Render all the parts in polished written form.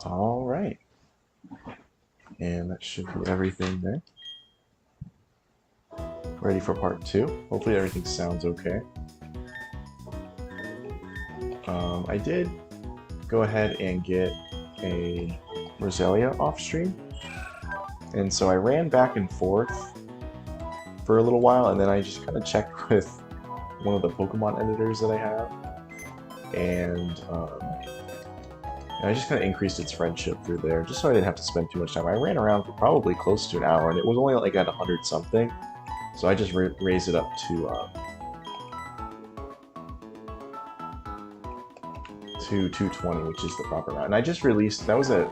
All right, and that should be everything there. Ready for part two. Hopefully everything sounds okay. I did go ahead and get a Roselia off stream, and so I ran back and forth for a little while, and then I just kind of checked with one of the Pokemon editors that I have, and I just kind of increased its friendship through there, just so I didn't have to spend too much time. I ran around for probably close to an hour, and it was only like at 100 something, so I just raised it up to 220, which is the proper amount. And I just released, that was it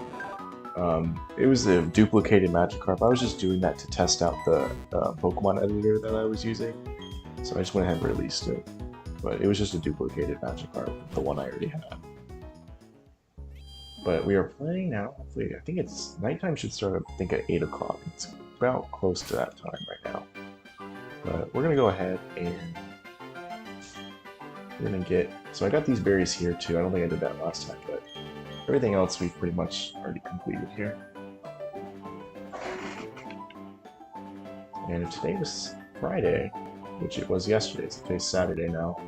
was a duplicated Magikarp. I was just doing that to test out the Pokemon editor that I was using, so I just went ahead and released it. But it was just a duplicated Magikarp, the one I already had. But we are playing now. Hopefully, I think it's nighttime should start. I think at 8 o'clock. It's about close to that time right now. But we're gonna go ahead and we're gonna get. So I got these berries here too. I don't think I did that last time, but everything else we've pretty much already completed here. And if today was Friday, which it was yesterday, so today's Saturday now.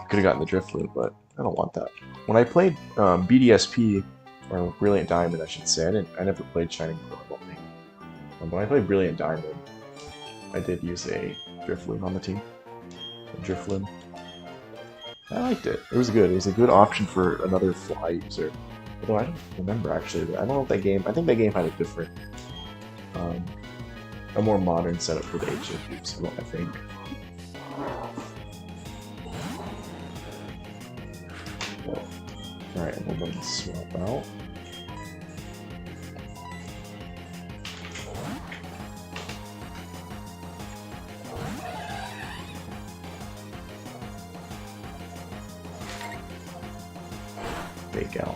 Could have gotten the Drifloon, but I don't want that. When I played BDSP, or Brilliant Diamond, I should say, I never played Shining Pearl, I don't think. When I played Brilliant Diamond, I did use a Drifloon on the team. A Drifloon. I liked it. It was good. It was a good option for another fly user. Although I don't remember actually. I don't know if that game. I think that game had a different, a more modern setup for the HFUs. I think. Alright, we're going to swap out. Fake out.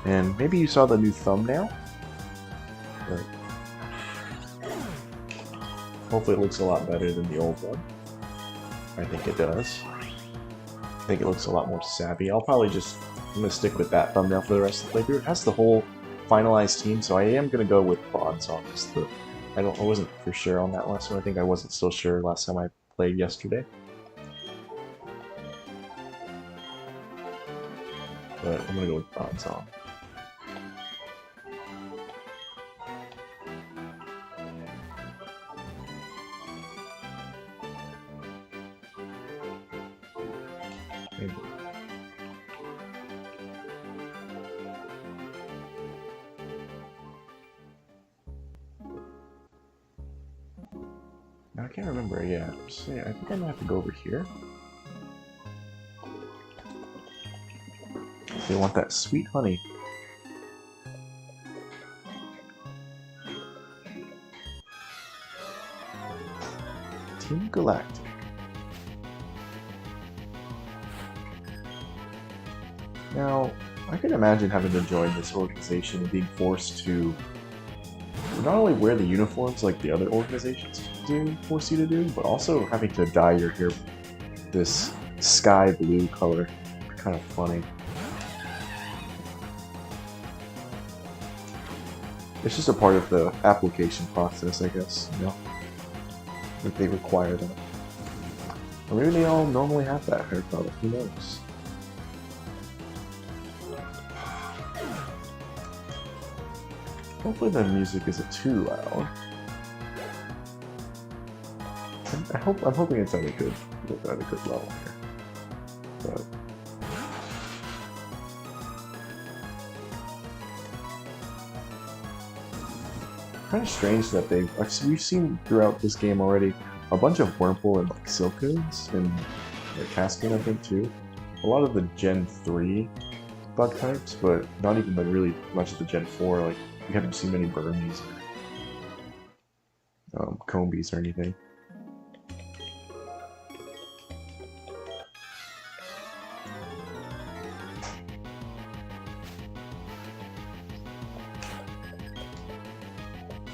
And maybe you saw the new thumbnail? But hopefully it looks a lot better than the old one. I think it does. I think it looks a lot more savvy. I'm gonna stick with that thumbnail for the rest of the playthrough. It has the whole finalized team, so I am gonna go with Bronzong as the. I wasn't for sure on that last one. I think I wasn't still sure last time I played yesterday. But I'm gonna go with Bronzong. Maybe. I can't remember, yeah. I think I'm gonna have to go over here. They want that sweet honey. Team Galactic. Now, I can imagine having to join this organization and being forced to not only wear the uniforms like the other organizations force you to do, but also having to dye your hair this sky blue color. Kind of funny. It's just a part of the application process, I guess, you know? That they require that. Or maybe they all normally have that hair color, who knows? Hopefully the music isn't too loud. I'm hoping it's at a good level here. But kind of strange that we've seen throughout this game already a bunch of Wurmple and like Silcoons and like Caspian, I think too. A lot of the Gen 3 bug types, but not even really much of the Gen 4. Like we haven't seen many Burmies or Combies or anything.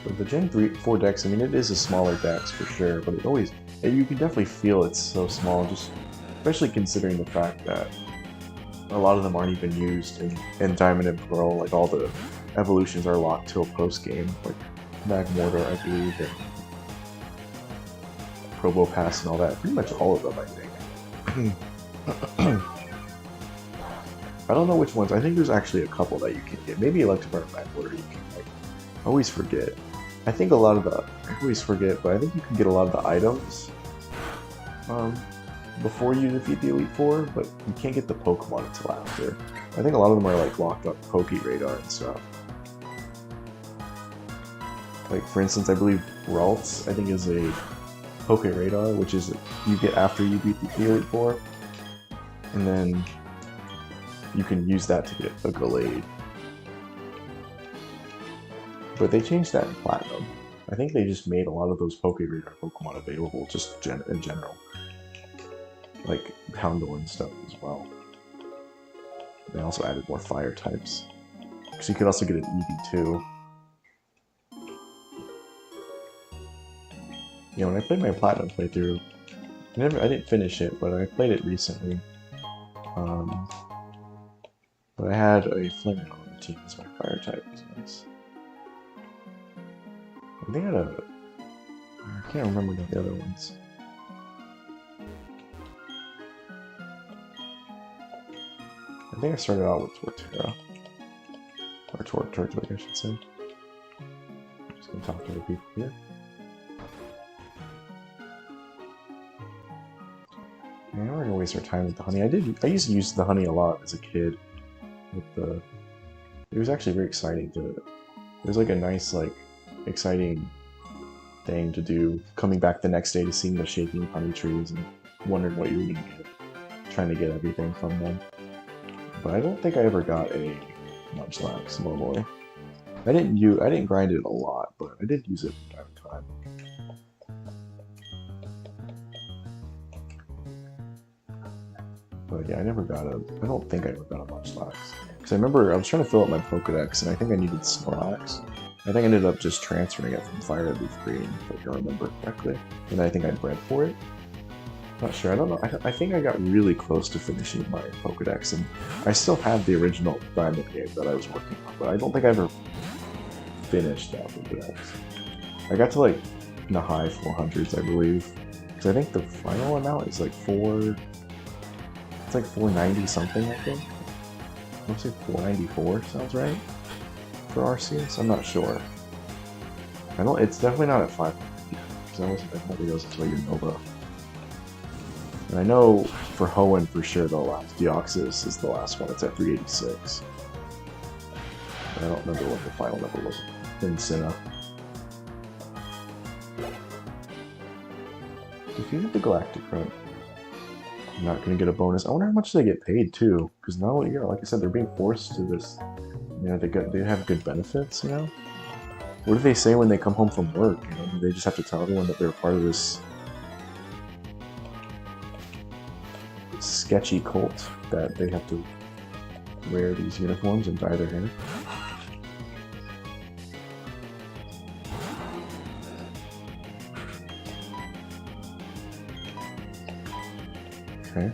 But the Gen 4 decks, I mean, it is a smaller dex for sure, but you can definitely feel it's so small, just especially considering the fact that a lot of them aren't even used in Diamond and Pearl. Like all the evolutions are locked till post game, like Magmortar, I believe, and Probopass and all that. Pretty much all of them, I think. I don't know which ones. I think there's actually a couple that you can get. Maybe Electivire and Magmortar you can like. I always forget. I think a lot of the I always forget, but I think you can get a lot of the items before you defeat the Elite Four, but you can't get the Pokemon until after. I think a lot of them are like locked up Poke Radar and stuff. Like for instance, I believe Ralts I think is a Poke Radar, which is you get after you beat the Elite Four, and then you can use that to get a Gallade. But they changed that in Platinum. I think they just made a lot of those Poke Radar Pokemon available just in general. Like Houndour and stuff as well. They also added more fire types. So you could also get an Eevee too. You know, when I played my Platinum playthrough, I didn't finish it, but I played it recently. But I had a Flareon on the team as my fire type. It was nice. I think I had a... I can't remember the other ones. I think I started out with Torterra. Or Turtwig, I should say. I'm just gonna talk to the people here. Man, we're gonna waste our time with the honey. I used to use the honey a lot as a kid. It was actually very exciting to... It was like a nice, like, exciting thing to do. Coming back the next day to seeing the shaking honey trees and wondering what you were gonna get. Trying to get everything from them. But I don't think I ever got a Munchlax normally. I didn't grind it a lot, but I did use it from time to time. But yeah, I don't think I ever got a Munchlax. Because I remember I was trying to fill up my Pokedex, and I think I needed Snorlax. I think I ended up just transferring it from Fire to Leaf Green, if I can remember correctly. And I think I bred for it. Not sure, I don't know. I think I got really close to finishing my Pokedex, and I still have the original Diamond game that I was working on, but I don't think I ever finished that Pokedex. I got to like in the high 400s, I believe. Because I think the final amount is like it's like 490 something, I think. I want to say 494 sounds right for Arceus. I'm not sure. It's definitely not at 500 because I wasn't definitely goes until Unova. And I know for Hoenn for sure the last Deoxys is the last one. It's at 386. But I don't remember what the final number was in Sinnoh. If you get the Galactic Run, you're not going to get a bonus. I wonder how much they get paid too, because now, you know, like I said, they're being forced to this. You know, they have good benefits. You know, what do they say when they come home from work? You know, they just have to tell everyone that they're part of this sketchy cult that they have to wear these uniforms and dye their hair. Okay.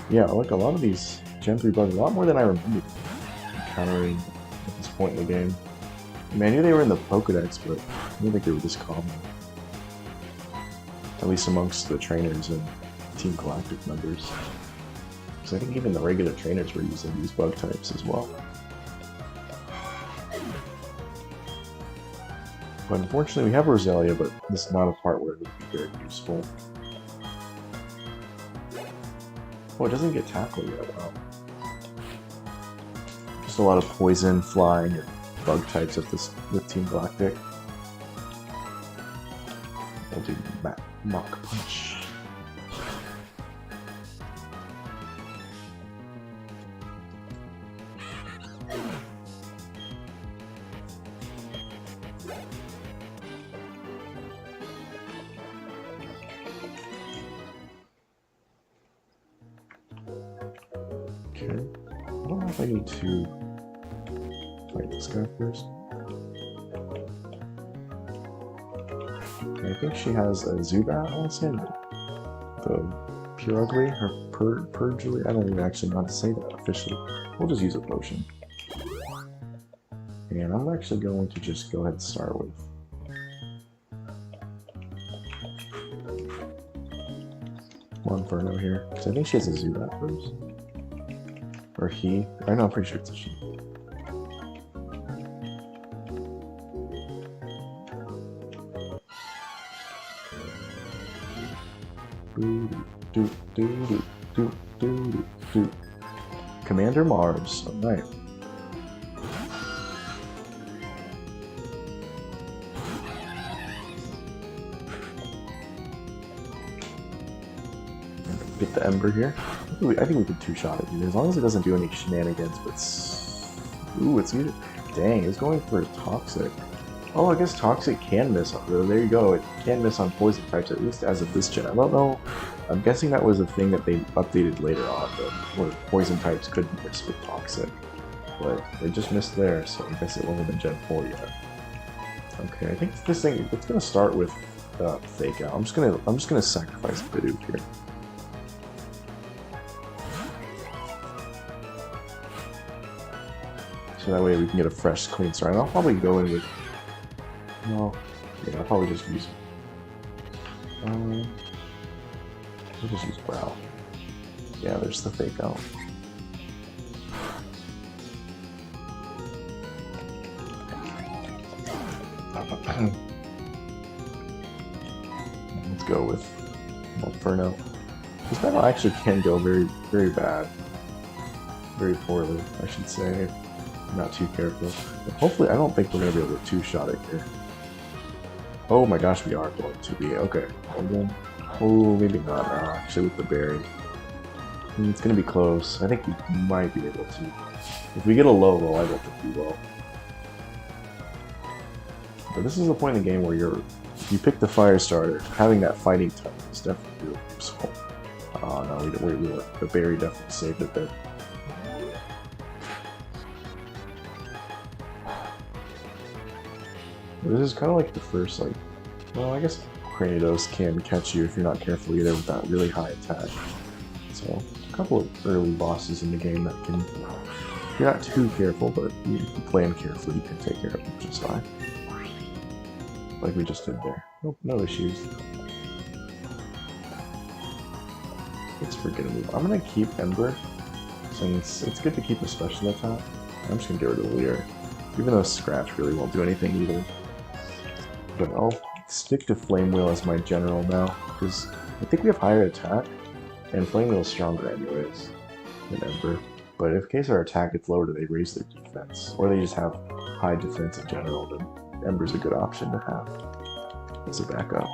Yeah, like a lot of these Gen 3 bugs, a lot more than I remember encountering at this point in the game. I mean, I knew they were in the Pokedex, but I didn't think they were this common. At least amongst the trainers and Team Galactic members. Because I think even the regular trainers were using these bug types as well. But unfortunately we have Roselia, but this is not a part where it would be very useful. Oh, it doesn't get tackled yet, wow. Just a lot of poison, flying, and bug types with Team Galactic. We'll do Mach Punch. Okay. I don't know if I need to fight this guy first. I think she has a Zubat, I want to say, the Purugly, or Purgly, I don't even actually know how to say that officially. We'll just use a potion. And I'm actually going to just go ahead and start with one Inferno here, because I think she has a Zubat first. Or he. I know, I'm pretty sure it's a she. Commander Mars. Alright. Get the Ember here. I think we could two-shot it, dude. As long as it doesn't do any shenanigans, but ooh, it's either. Dang, it's going for Toxic. Oh, I guess Toxic can miss. There you go. It can miss on poison types, at least as of this gen. I don't know. I'm guessing that was a thing that they updated later on, where poison types could miss with Toxic. But they just missed there, so I guess it wasn't in Gen 4 yet. Okay, I think this thing, it's gonna start with Fake Out. I'm just gonna sacrifice Bidoof here. So that way we can get a fresh, clean start. And I'll probably go in with... No, yeah, I'll probably just use... I'll just use Brow. Yeah, there's the Fake Out. Let's go with Inferno. This battle actually can go very, very bad. Very poorly, I should say. Not too careful. But hopefully, I don't think we're going to be able to two-shot it here. Oh my gosh, we are going to be. Okay. Oh, maybe not now, actually, with the berry. It's going to be close. I think we might be able to. If we get a low roll, I don't think we will. But this is the point in the game where if you pick the fire starter, having that fighting type is definitely really useful. Oh no, the berry definitely saved it there. This is kind of like the first, like, well, I guess Cranidos can catch you if you're not careful either with that really high attack. So, a couple of early bosses in the game that can, if you're not too careful, but you play them carefully, you can take care of them just fine. Like we just did there. Nope, no issues. Let's forget a move. I'm gonna keep Ember, since it's good to keep a special attack. I'm just gonna get rid of Leer, even though Scratch really won't do anything either. But I'll stick to Flame Wheel as my general now, because I think we have higher attack, and Flame Wheel is stronger anyways than Ember. But in case our attack gets lowered, they raise their defense, or they just have high defense in general, then Ember's a good option to have as a backup.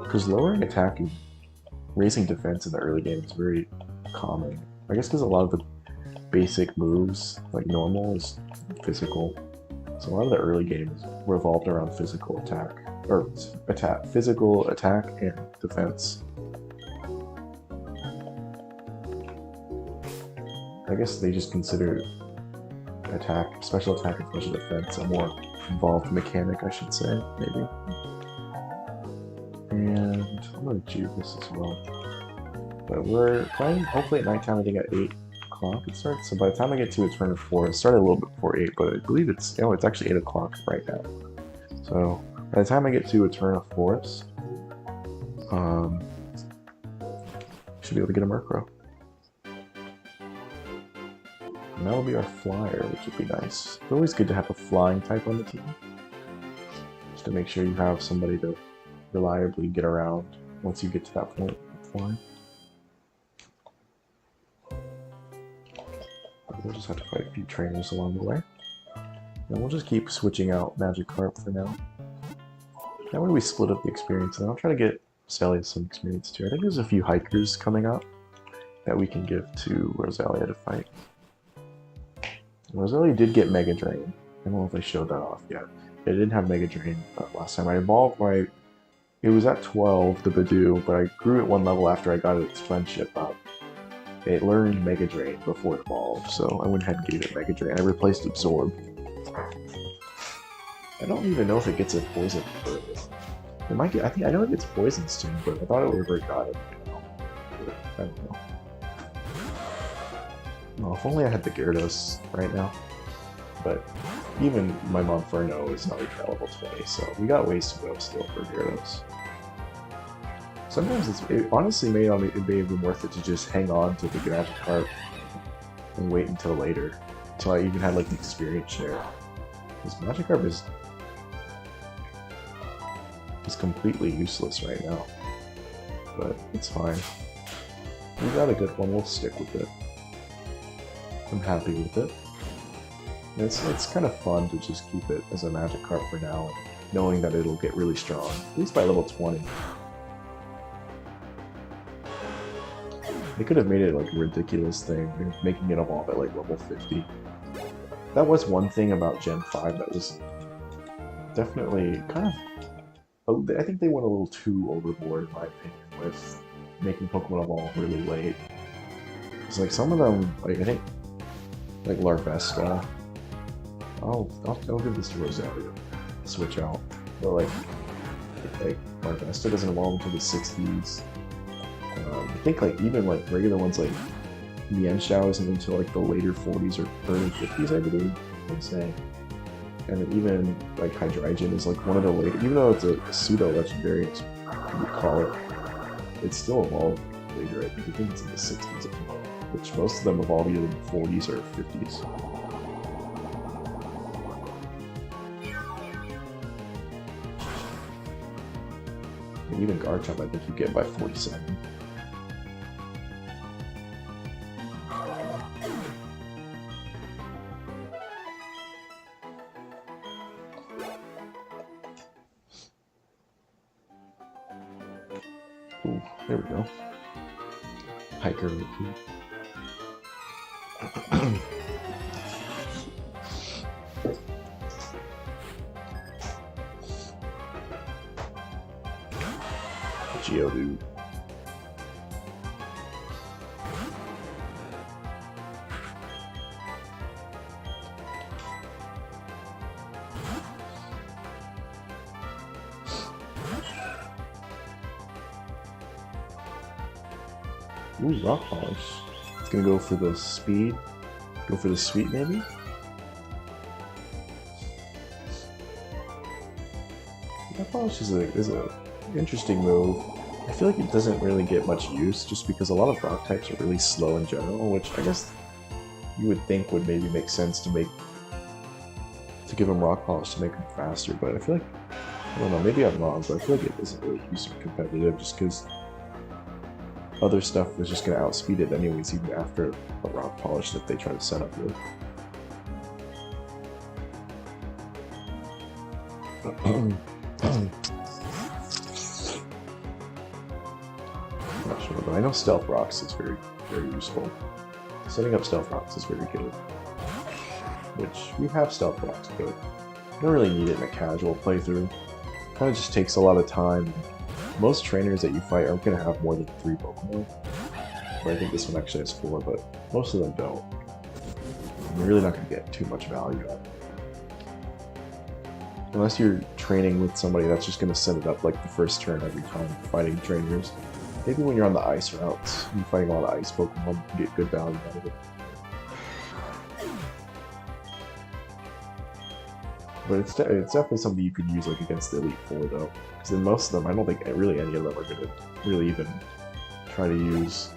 Because lowering attack and raising defense in the early game is very common. I guess because a lot of the basic moves, like normal, is physical. So a lot of the early games revolved around physical attack, or physical attack and defense. I guess they just consider special attack and special defense a more involved mechanic, I should say, maybe. And I'm going to choose this as well. But we're playing hopefully at nighttime. I think at 8 o'clock it starts. So by the time I get to a turn of 4, it started a little bit before 8, but I believe it's actually 8 o'clock right now. So by the time I get to a turn of 4, should be able to get a Murkrow. And that'll be our flyer, which would be nice. It's always good to have a flying type on the team, just to make sure you have somebody to reliably get around once you get to that point of flying. But we'll just have to fight a few trainers along the way. And we'll just keep switching out Magikarp for now. That way we split up the experience, and I'll try to get Roselia some experience too. I think there's a few hikers coming up that we can give to Roselia to fight. Roselia did get Mega Drain. I don't know if they showed that off yet. It didn't have Mega Drain last time. I evolved it was at 12, the Bidoof, but I grew it 1 level after I got its friendship up. It learned Mega Drain before it evolved, so I went ahead and gave it Mega Drain. I replaced Absorb. I don't even know if it gets a poison. It might get. I know it gets poison sting, but I thought it would have got it. I don't know. Well, if only I had the Gyarados right now. But even my Monferno is not even level 20, so we got ways to go still for Gyarados. Sometimes it honestly may not be even worth it to just hang on to the Magikarp and wait until later, until I even had like the experience share. Because Magikarp is completely useless right now, but it's fine. We got a good one. We'll stick with it. I'm happy with it. It's kind of fun to just keep it as a Magikarp for now, knowing that it'll get really strong, at least by level 20. They could have made it like a ridiculous thing, making it evolve at like level 50. That was one thing about Gen 5 that was definitely kind of... I think they went a little too overboard, in my opinion, with making Pokemon evolve really late. It's like some of them, like I think, like Larvesta. I'll give this to Rosario. Switch out, but like Larvesta doesn't evolve until the 60s. I think like even like regular ones like Mienshao isn't until like the later 40s or early 50s, I believe. I'd say. And then even like Hydreigon is like one of the later, even though it's a pseudo legendary, as you would call it, it's still evolved later. I think it's in the 60s, which most of them evolve either in the 40s or 50s. And even Garchomp, I think you get by 47. Ooh, there we go. Hiker Riku. Geodude. Ooh, Rock Polish. It's gonna go for the speed. Go for the sweet, maybe? Rock Polish is a interesting move. I feel like it doesn't really get much use just because a lot of rock types are really slow in general, which I guess you would think would maybe make sense to give them Rock Polish to make them faster, but I feel like, I don't know, maybe I'm wrong, but I feel like it isn't really super competitive just because other stuff was just going to outspeed it anyways, even after the Rock Polish that they try to set up with. Not sure, but I know Stealth Rocks is very, very useful. Setting up Stealth Rocks is very good. Which, we have Stealth Rocks, but you don't really need it in a casual playthrough. Kind of just takes a lot of time. Most trainers that you fight aren't going to have more than 3 Pokemon. But I think this one actually has 4, but most of them don't. And you're really not going to get too much value out of it. Unless you're training with somebody that's just going to set it up like the first turn every time, fighting trainers. Maybe when you're on the ice routes, you're fighting all the ice Pokemon, you can get good value out of it. But it's definitely something you could use like against the Elite Four though, because in most of them, I don't think really any of them are going to really even try to use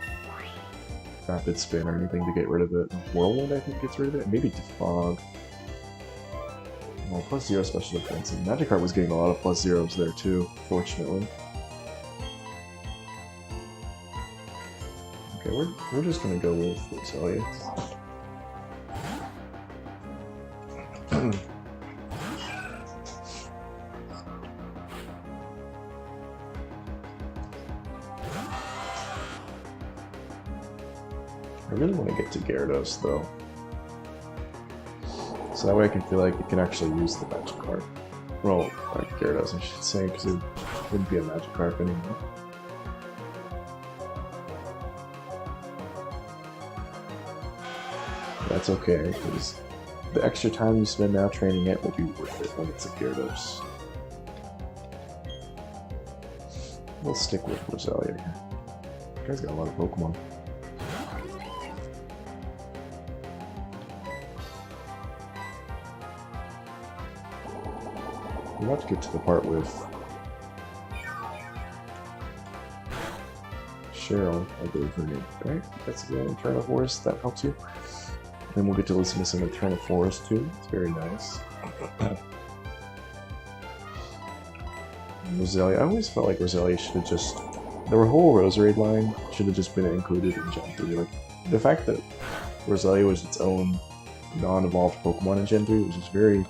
Rapid Spin or anything to get rid of it. Whirlwind, I think, gets rid of it. Maybe Defog. Well, +0 special defense. And Magikarp was getting a lot of +0s there too, fortunately. Okay, we're just gonna go with Resilience. I really want to get to Gyarados though, so that way I can feel like it can actually use the Magikarp. Well, like Gyarados I should say, because it wouldn't be a Magikarp anymore. That's okay, because the extra time you spend now training it will be worth it when it's a Gyarados. We'll stick with Roselia here. You guys got a lot of Pokemon. We're about to get to the part with Cheryl, I believe her name, right? That's the Eternal Forest, that helps you. Then we'll get to listen to some Eternal Forest too. It's very nice. Roselia, I always felt like Roselia should have just... The whole Roserade line should have just been included in Gen 3. Like, the fact that Roselia was its own non-evolved Pokemon in Gen 3 was just very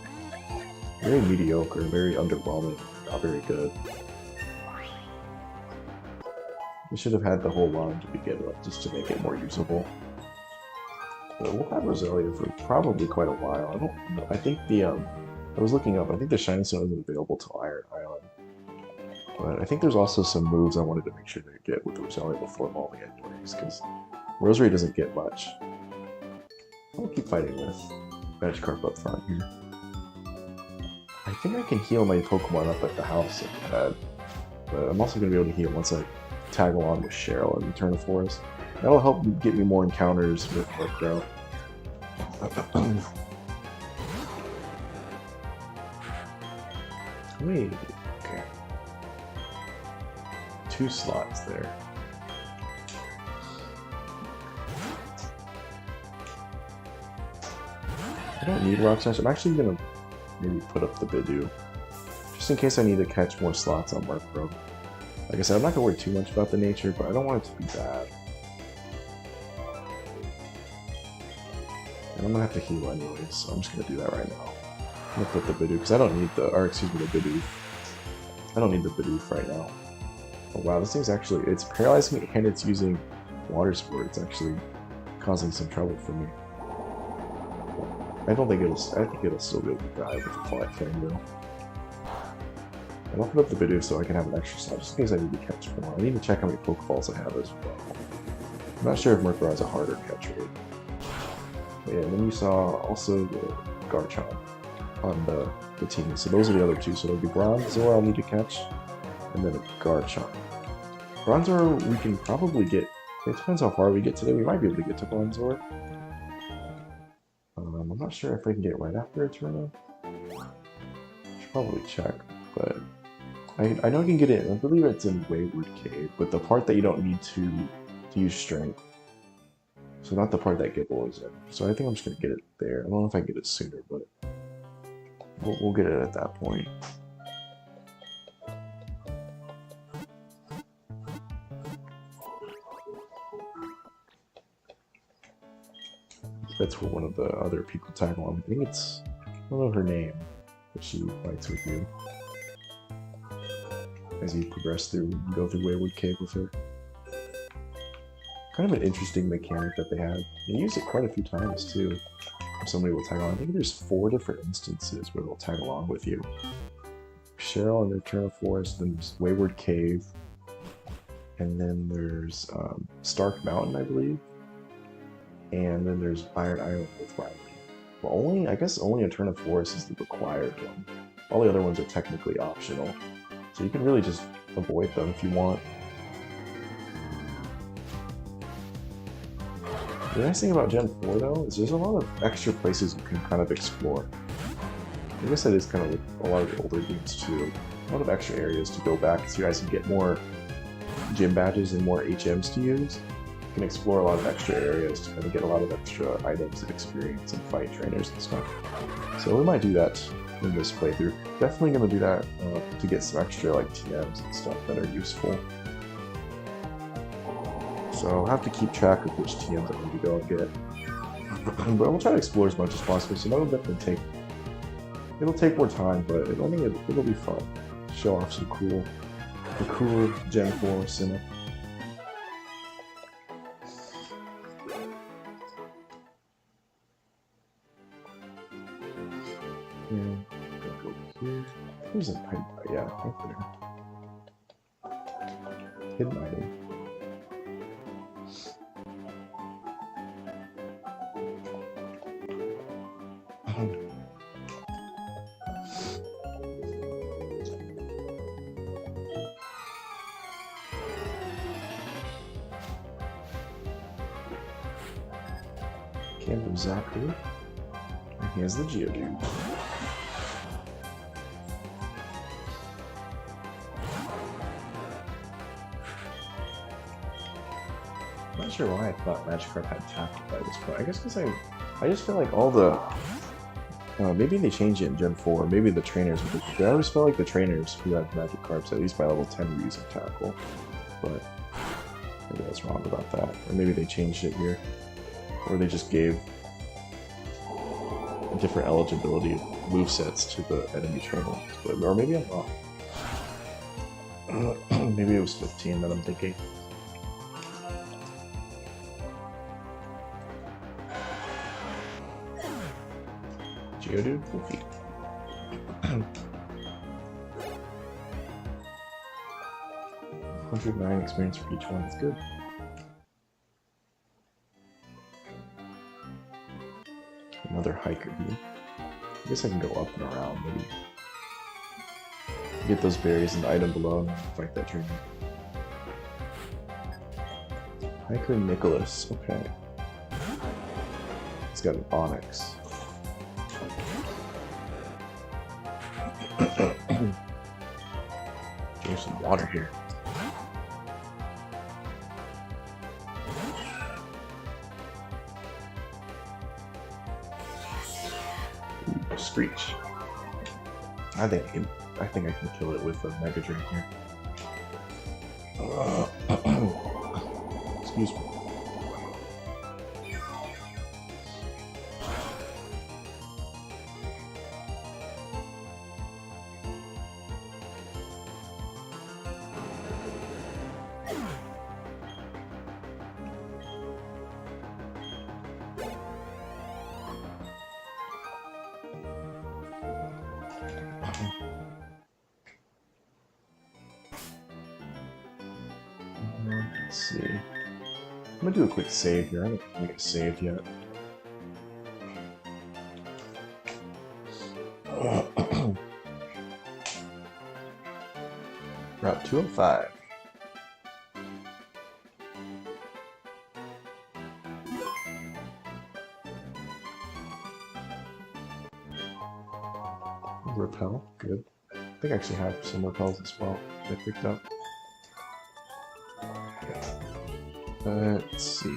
mediocre, very underwhelming, not very good. We should have had the whole line to begin with, just to make it more usable. But we'll have Roselia for probably quite a while. I think the, I was looking up, I think the Shiny Stone isn't available till Iron Island. But I think there's also some moves I wanted to make sure to get with Roselia before Molly anyways, because Roserade doesn't get much. I'll keep fighting with Magikarp up front here. I think I can heal my Pokemon up at the house if bad. But I'm also going to be able to heal once I tag along with Cheryl in Eternal Forest. That'll help get me more encounters with Murkrow. Wait, okay. 2 slots there. I don't need Rock Smash. I'm actually gonna maybe put up the Bidoof, just in case I need to catch more slots on Murkrow. Like I said, I'm not gonna worry too much about the nature, but I don't want it to be bad. And I'm gonna have to heal anyways, so I'm just gonna do that right now. I'm gonna put the Bidoof, because I don't need the, or excuse me, the Bidoof. I don't need the Bidoof right now. Oh wow, this thing's actually, it's paralyzing me and it's using Water Sport. It's actually causing some trouble for me. I think it'll still be able to die with the Flight Fang though. And I'll put up the Bidoof so I can have an extra slot, just in case I need to catch more. I need to check how many Pokeballs I have as well. I'm not sure if Murkrow has a harder catch rate. But yeah, and then you saw also the Garchomp on the team. So those are the other two. So it'll be Bronzor I'll need to catch, and then a Garchomp. Bronzor we can probably get, it depends how far we get today, we might be able to get to Bronzor. I'm not sure if I can get it right after Eterna. Should probably check, but I know I can get it, I believe it's in Wayward Cave, but the part that you don't need to use Strength. So not the part that Gible is in. So I think I'm just going to get it there. I don't know if I can get it sooner, but we'll get it at that point. That's where one of the other people tag along. I think it's, I don't know her name, but she fights with you as you progress through and go through Wayward Cave with her. Kind of an interesting mechanic that they had. They use it quite a few times too. Somebody will tag along. I think there's 4 different instances where they'll tag along with you. Cheryl in the Eternal Forest, then there's Wayward Cave, and then there's Stark Mountain, I believe. And then there's Iron Island with Riley. Well, I guess only Eternal Forest is the required one. All the other ones are technically optional. So you can really just avoid them if you want. The nice thing about Gen 4 though is there's a lot of extra places you can kind of explore. I guess that is kind of like a lot of the older games too. A lot of extra areas to go back so you guys can get more gym badges and more HMs to use. You can explore a lot of extra areas to kind of get a lot of extra items and experience and fight trainers and stuff. So we might do that in this playthrough. Definitely going to do that to get some extra like TMs and stuff that are useful. So I'll have to keep track of which TMs I need to go and get. But I'll try to explore as much as possible, so that'll definitely it'll take more time, but it'll be fun. Show off some cool Gen 4 Sinnoh. And go here. There's a pipe, yeah, right there. Hidden item. Camp Zachary. And here's the Geodude. I'm not sure why I thought Magikarp had tackle by this point. I guess because I just feel like all the maybe they changed it in Gen 4. Maybe the trainers were different. I always felt like the trainers who had Magikarps, at least by level 10, were using tackle. But maybe I was wrong about that. Or maybe they changed it here. Or they just gave different eligibility movesets to the enemy trainers. But, or maybe I'm wrong. Maybe it was 15 that I'm thinking. Geodude, full feet. 109 experience for each one, that's good. Another hiker here. I guess I can go up and around, maybe. Get those berries in the item below and fight that trainer. Hiker Nicholas, okay. He's got an Onyx. There's some water here. Ooh, Screech. I think I can kill it with a Mega Drain here. Excuse me. Let's see. I'm gonna do a quick save here. I haven't made a save yet. Route 205. Repel, good. I think I actually have some repels as well that I picked up. Let's see.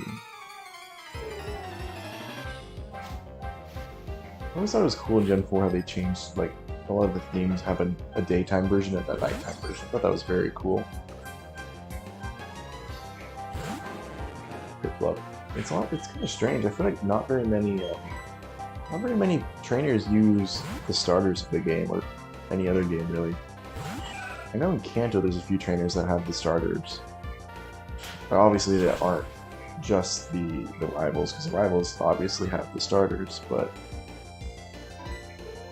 I always thought it was cool in Gen 4 how they changed, like, a lot of the themes have a daytime version and a nighttime version. I thought that was very cool. Piplup. It's kind of strange. I feel like not very many trainers use the starters of the game, or any other game, really. I know in Kanto there's a few trainers that have the starters. But obviously they aren't just the rivals, because the rivals obviously have the starters, but...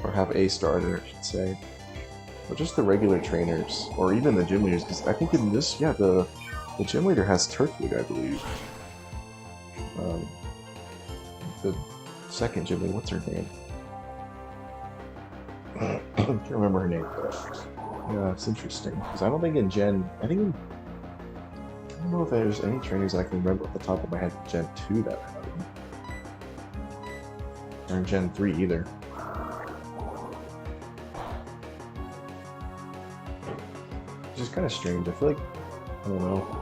or have a starter, I should say. But just the regular trainers, or even the gym leaders, because I think in this, yeah, the gym leader has Turtwig, I believe. The second gym leader, what's her name? I can't remember her name, but yeah, it's interesting. Because I don't think in Gen... I don't know if there's any trainers I can remember off the top of my head in Gen 2 that have them. Or in Gen 3 either. It's just kind of strange. I feel like... I don't know.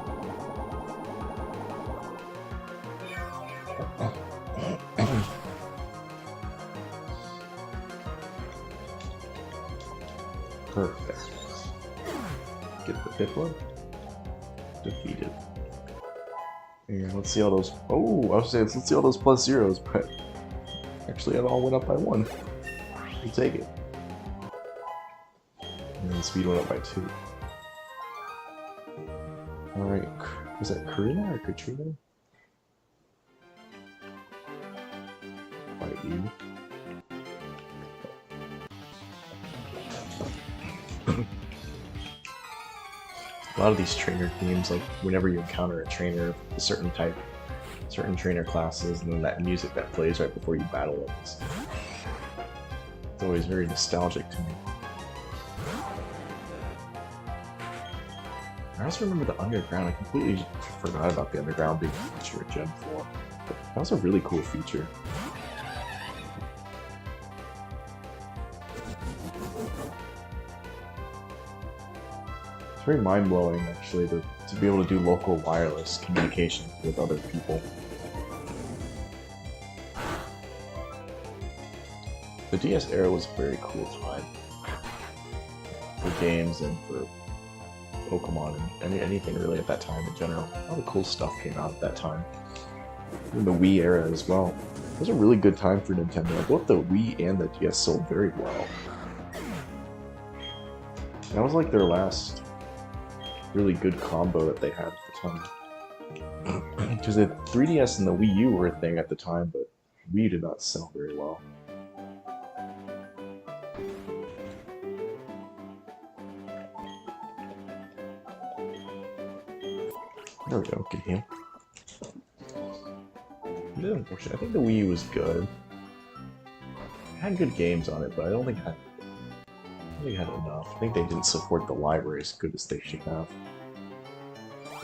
Perfect. Get the Piplup. Defeated. And let's see all those. Oh, I was saying let's see all those plus zeros, but actually it all went up by 1. We'll take it. And then speed went up by 2. Alright, was that Karina or Katrina? Fight you. A lot of these trainer themes, like whenever you encounter a trainer of a certain type, certain trainer classes, and then that music that plays right before you battle it. It's always very nostalgic to me. I also remember the Underground. I completely forgot about the Underground being a feature in Gen 4. But that was a really cool feature. It's very mind-blowing, actually, to be able to do local wireless communication with other people. The DS era was a very cool time for games and for Pokemon and anything really at that time in general. A lot of cool stuff came out at that time. In the Wii era as well. It was a really good time for Nintendo. Both the Wii and the DS sold very well. That was like their last really good combo that they had at the time. Because the 3DS and the Wii U were a thing at the time, but Wii did not sell very well. There we go, good heal. Unfortunately, I think the Wii U was good. It had good games on it, but I don't think it had enough. I think they didn't support the library as good as they should have.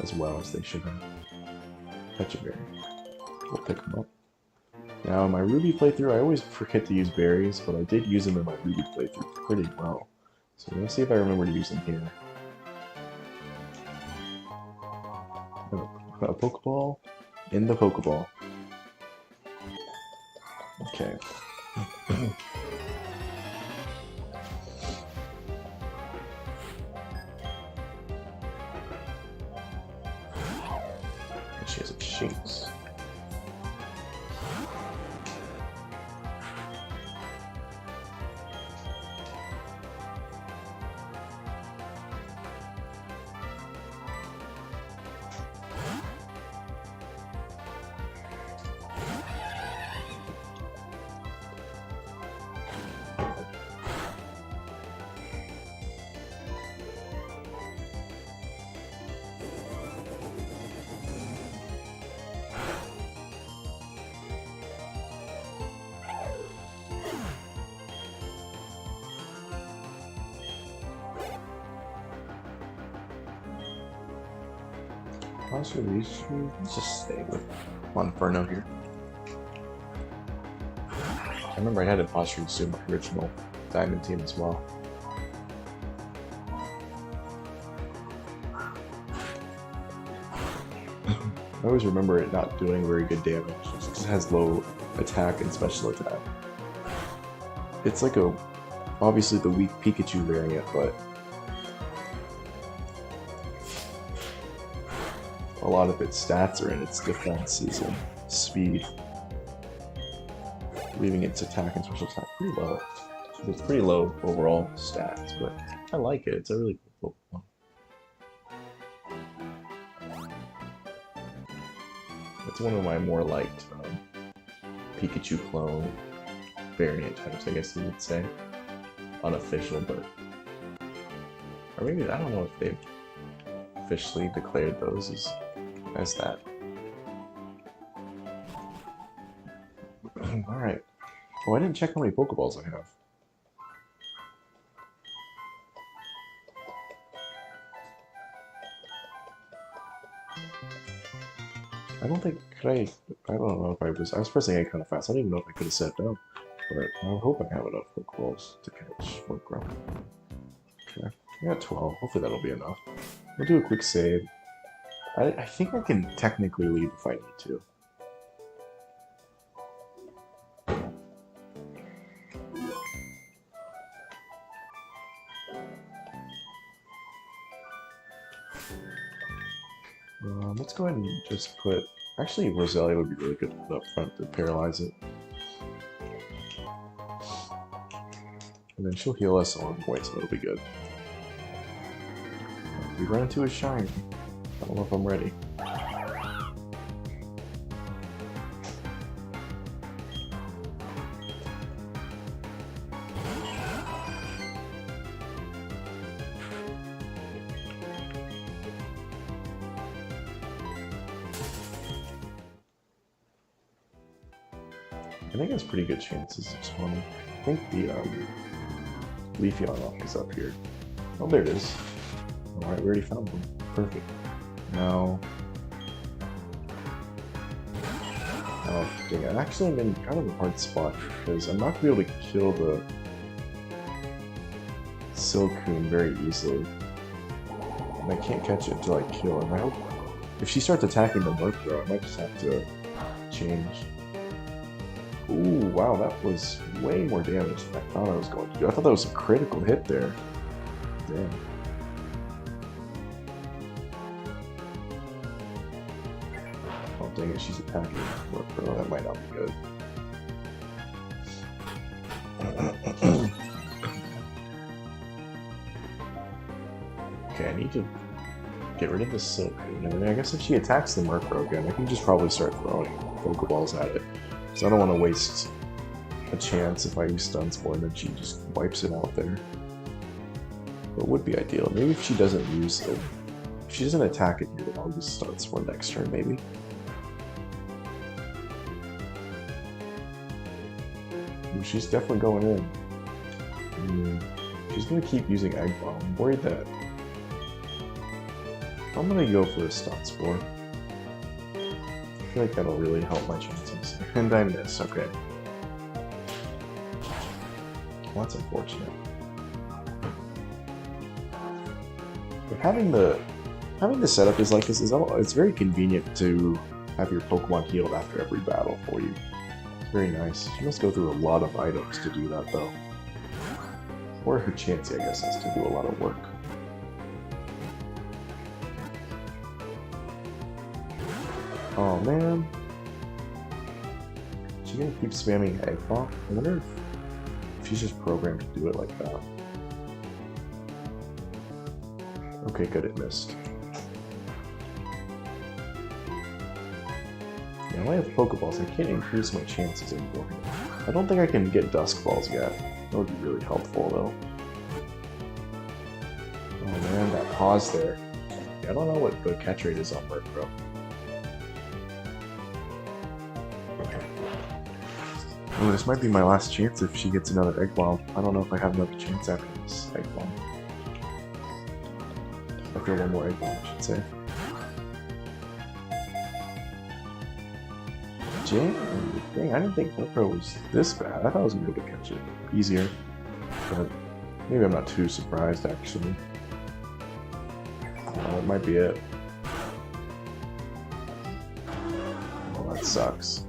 As well as they should have. Fetch a berry. We'll pick them up. Now, in my Ruby playthrough, I always forget to use berries, but I did use them in my Ruby playthrough pretty well. So let's see if I remember to use them here. A Pokeball in the Pokeball. Okay. She has a Shinx. Let's just stay with Monferno here. I remember I had an Pachirisu in my original Diamond team as well. I always remember it not doing very good damage. It just has low attack and special attack. It's like obviously the weak Pikachu variant, but a lot of its stats are in its defenses and speed, leaving its attack and special attack pretty low. It's pretty low overall stats, but I like it. It's a really cool Pokemon. It's one of my more liked Pikachu clone variant types, I guess you would say. Unofficial, but... Or maybe, I don't know if they've officially declared those as that. Alright. Oh, I didn't check how many Pokeballs I have. I don't think, I don't know if I was pressing A kind of fast. I don't even know if I could have said no. But I hope I have enough Pokeballs to catch Murkrow. Okay, I got 12. Hopefully that'll be enough. We'll do a quick save. I think I can technically leave if I need to. Let's go ahead and just put... Actually, Roselia would be really good up front to paralyze it. And then she'll heal us on points, so it'll be good. We run into a Shine. I don't know if I'm ready. I think it's pretty good chances of spawning. think the Leafy on-off is up here. Oh, there it is. Alright, we already found one. Perfect. Now... Oh, dang it. Actually, I'm in kind of a hard spot because I'm not going to be able to kill the Silcoon very easily. And I can't catch it until I kill him. I hope if she starts attacking the Murkrow, I might just have to change. Ooh, wow, that was way more damage than I thought I was going to do. I thought that was a critical hit there. Damn. Oh, dang it, she's attacking Murkrow. That might not be good. Okay, I need to get rid of the Silcoon. And I guess if she attacks the Murkrow again, I can just probably start throwing Pokeballs at it. So I don't want to waste a chance if I use Stun Spore and then she just wipes it out there. But it would be ideal. Maybe if she doesn't use it, if she doesn't attack it here, then I'll use Stun Spore next turn, maybe. Ooh, she's definitely going in. She's going to keep using Egg Bomb. I'm worried that... I'm going to go for a Stun Spore. I feel like that'll really help my chances. And I miss, okay. Well, that's unfortunate. But having the setup is like this it's very convenient to have your Pokemon healed after every battle for you. It's very nice. You must go through a lot of items to do that though. Or her Chansey, I guess, has to do a lot of work. Oh man. Is she gonna keep spamming Egg Bomb? I wonder if she's just programmed to do it like that. Okay, good, it missed. Yeah, I have Pokeballs. I can't increase my chances anymore. I don't think I can get Dusk Balls yet. That would be really helpful though. Oh man, that pause there. Yeah, I don't know what the catch rate is on Murkrow. Oh, this might be my last chance if she gets another Egg Bomb. I don't know if I have another chance after this Egg Bomb. After one more Egg Bomb, I should say. Dang, I didn't think Murkrow was this bad. I thought I was going to be able to catch it easier. But maybe I'm not too surprised, actually. Oh, it might be it. Oh, that sucks.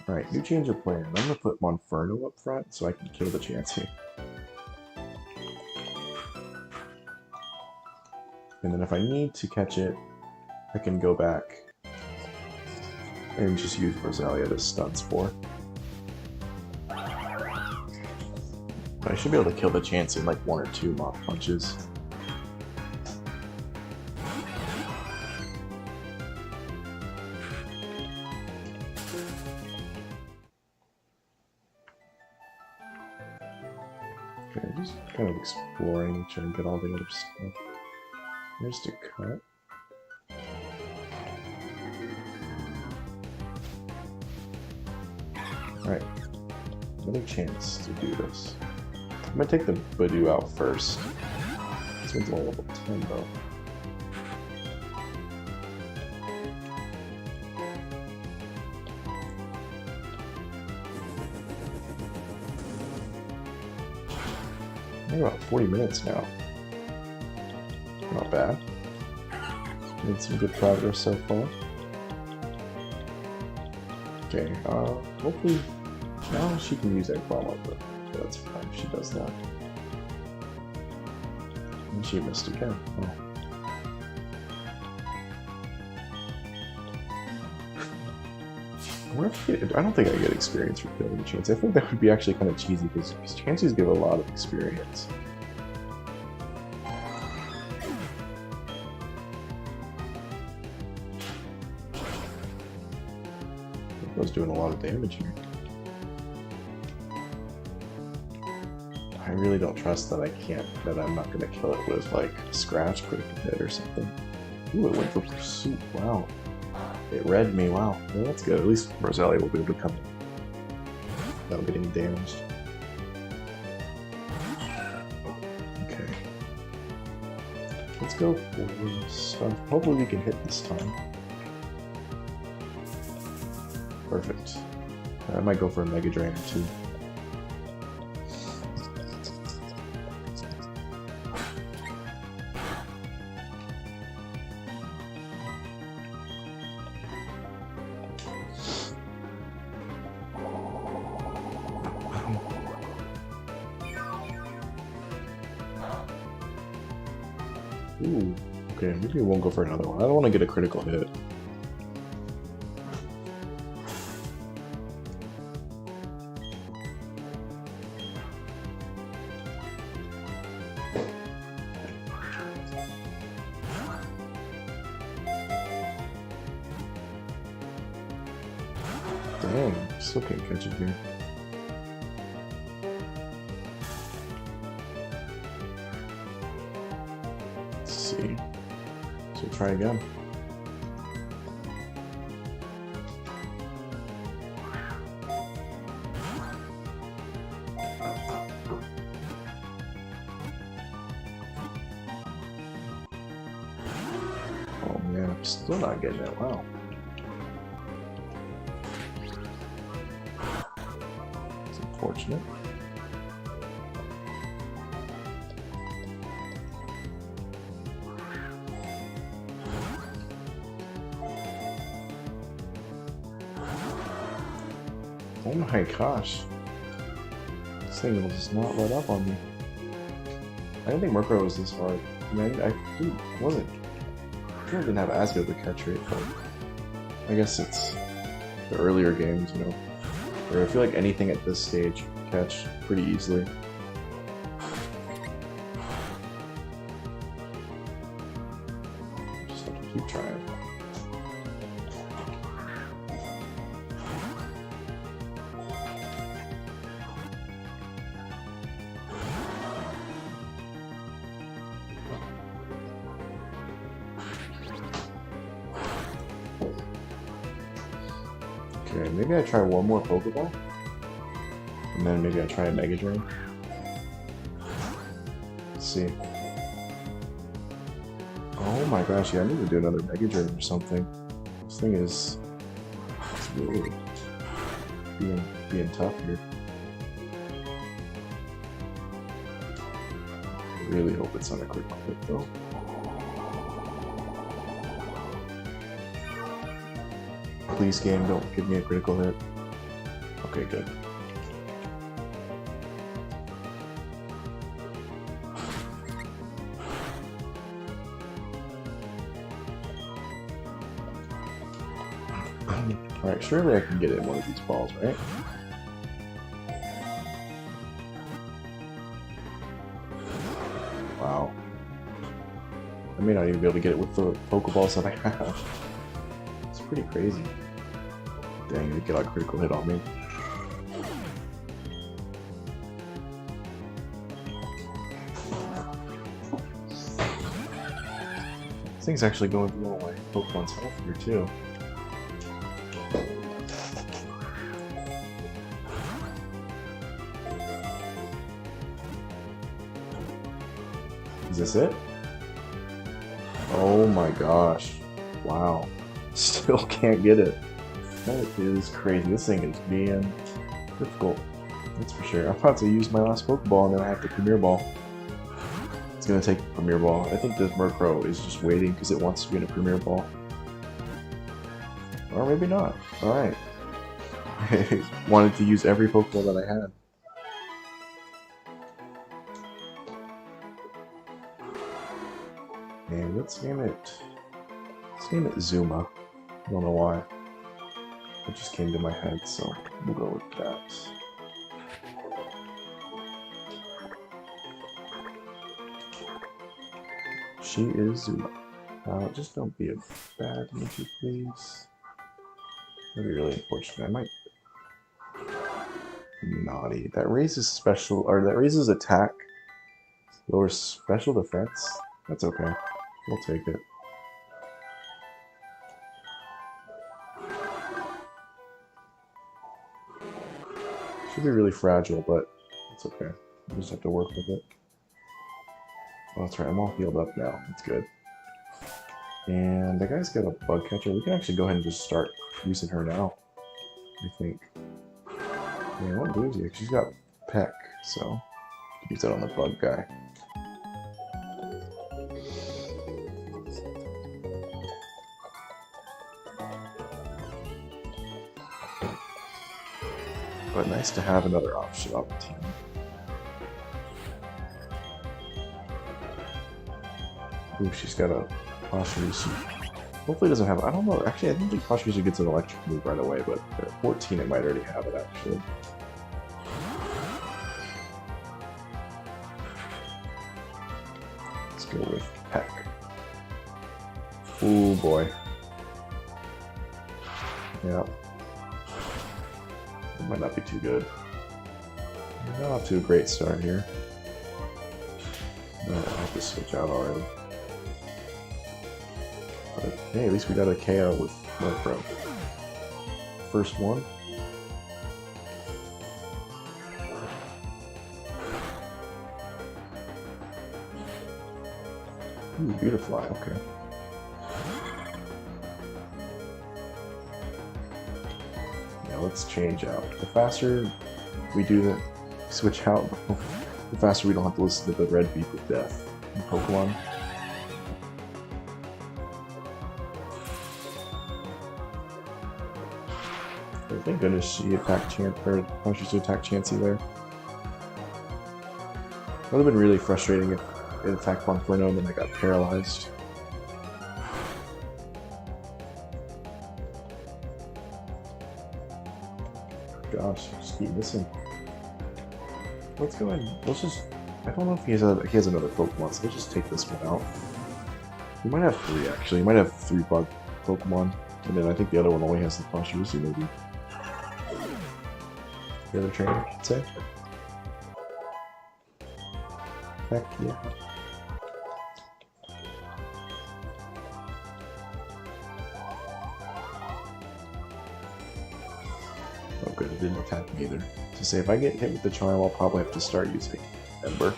Alright, new change of plan. I'm gonna put Monferno up front so I can kill the Chansey. And then if I need to catch it, I can go back and just use Roselia to Stun Spore. But I should be able to kill the Chansey in like 1 or 2 Mach Punches. Okay, just kind of exploring, trying to get all the other stuff. Here's to cut. Alright, another chance to do this. I'm gonna take the Badoo out first. This one's only level 10 though. We're about 40 minutes now. Not bad. Made some good progress so far. Okay, hopefully now she can use Egg Bomb up, but that's fine if she does that. And she missed again. Oh. I don't think I get experience for killing the Chansey. I think that would be actually kind of cheesy because Chanseys give a lot of experience. I was doing a lot of damage here. I really don't trust that I'm not gonna kill it with like a scratch critical hit or something. Ooh, it went for pursuit. Wow. It read me, wow. Well, that's good. At least Roselia will be able to come without getting damaged. Okay. Let's go for stuff. Hopefully we can hit this time. Perfect. I might go for a Mega Drain or two. Ooh, okay, maybe we won't go for another one. I don't want to get a critical hit. Dang, still can't catch it here. Let's see. So try again. Oh man, I'm still not getting it. Wow. It's unfortunate. Oh my gosh. This thing will just not let up on me. I didn't think Murkrow was this hard. I mean, I wasn't. I didn't have as good of a catch rate, but I guess it's the earlier games, you know. Where I feel like anything at this stage you can catch pretty easily. Just have to keep trying. Okay, maybe I try one more Pokeball, and then maybe I try a Mega Drain. Let's see. Oh my gosh, yeah, I need to do another Mega Drain or something. This thing is really being tough here. I really hope it's not a quick hit though. Please, game, don't give me a critical hit. Okay, good. Alright, surely I can get in one of these balls, right? Wow. I may not even be able to get it with the Pokeballs that I have. It's pretty crazy. Dang, they get a critical hit on me. This thing's actually going through all my Pokemon's health here too. Is this it? Oh my gosh. Wow. Still can't get it. That is crazy. This thing is being difficult. That's for sure. I'm about to use my last Pokeball and then I have the Premier Ball. It's gonna take the Premier Ball. I think this Murkrow is just waiting because it wants to be in a Premier Ball. Or maybe not. Alright. I wanted to use every Pokeball that I had. And let's name it Zuma. I don't know why. It just came to my head, so we'll go with that. She is Zuma. Just don't be a bad Mickey, please. That'd be really unfortunate. I might... Naughty. That raises special... or that raises attack. Lowers special defense. That's okay. We'll take it. Should Could be really fragile, but it's okay. We just have to work with it. Oh, that's right. I'm all healed up now. That's good. And the guy's got a bug catcher. We can actually go ahead and just start using her now, I think. Yeah, what moves he? She's got Peck, so use that on the bug guy. But nice to have another option on the team. Ooh, she's got a Pachirisu. Hopefully it doesn't have, I don't know, actually I don't think Pachirisu gets an electric move right away, but at 14 it might already have it actually. Let's go with Peck. Ooh boy. Yeah. It might not be too good. We're not off to a great start here. I have to switch out already. But hey, at least we got a KO with Murkrow. First one. Ooh, Beautifly, okay. Yeah, let's change out. The faster we do the switch out, the faster we don't have to listen to the red beep of death in Pokemon. Thank goodness she attacked punches to attack Chansey there. It would have been really frustrating if it attacked Bonferno and then I got paralyzed. Gosh, I just keep missing. Let's go ahead. Let's just. I don't know if he has another Pokemon, so let's just take this one out. He might have 3 actually. He might have 3 bug Pokemon, and then I think the other one only has the Pachirisu maybe. The other trainer, I should say. Heck yeah. Oh good, it didn't attack me either. To say if I get hit with the charm, I'll probably have to start using Ember.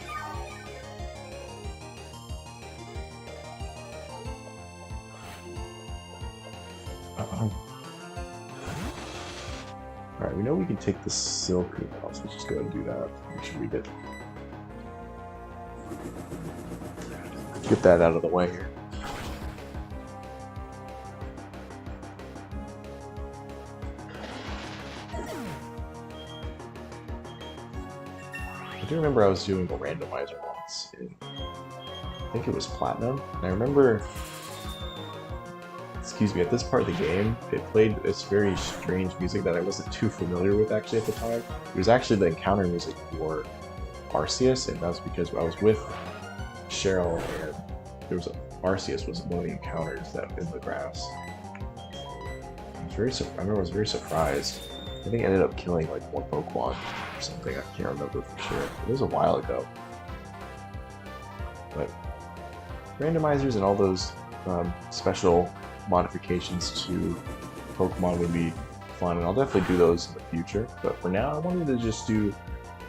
Alright, we know we can take the Silcoon now, so let's just go ahead and do that. Make sure we get that out of the way here. I do remember I was doing a randomizer once in, I think it was Platinum, and I remember, excuse me, at this part of the game, it played this very strange music that I wasn't too familiar with actually at the time. It was actually the encounter music for Arceus, and that was because I was with Cheryl, and there was Arceus was one of the encounters that in the grass. I remember I was very surprised. I think I ended up killing like 1 Pokemon or something, I can't remember for sure. It was a while ago. But randomizers and all those special modifications to Pokemon would be fun, and I'll definitely do those in the future. But for now, I wanted to just do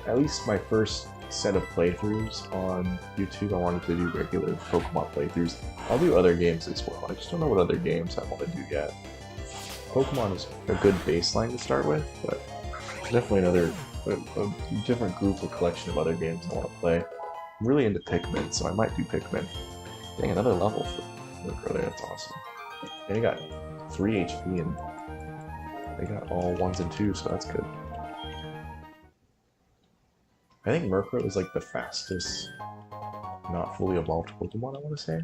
at least my first set of playthroughs on YouTube. I wanted to do regular Pokemon playthroughs. I'll do other games as well. I just don't know what other games I want to do yet. Pokemon is a good baseline to start with, but definitely a different group or collection of other games I want to play. I'm really into Pikmin, so I might do Pikmin. Dang, another level for Murkrow there, that's awesome. And he got 3 HP and they got all 1s and 2s, so that's good. I think Murkrow is like the fastest not fully evolved Pokemon, I want to say.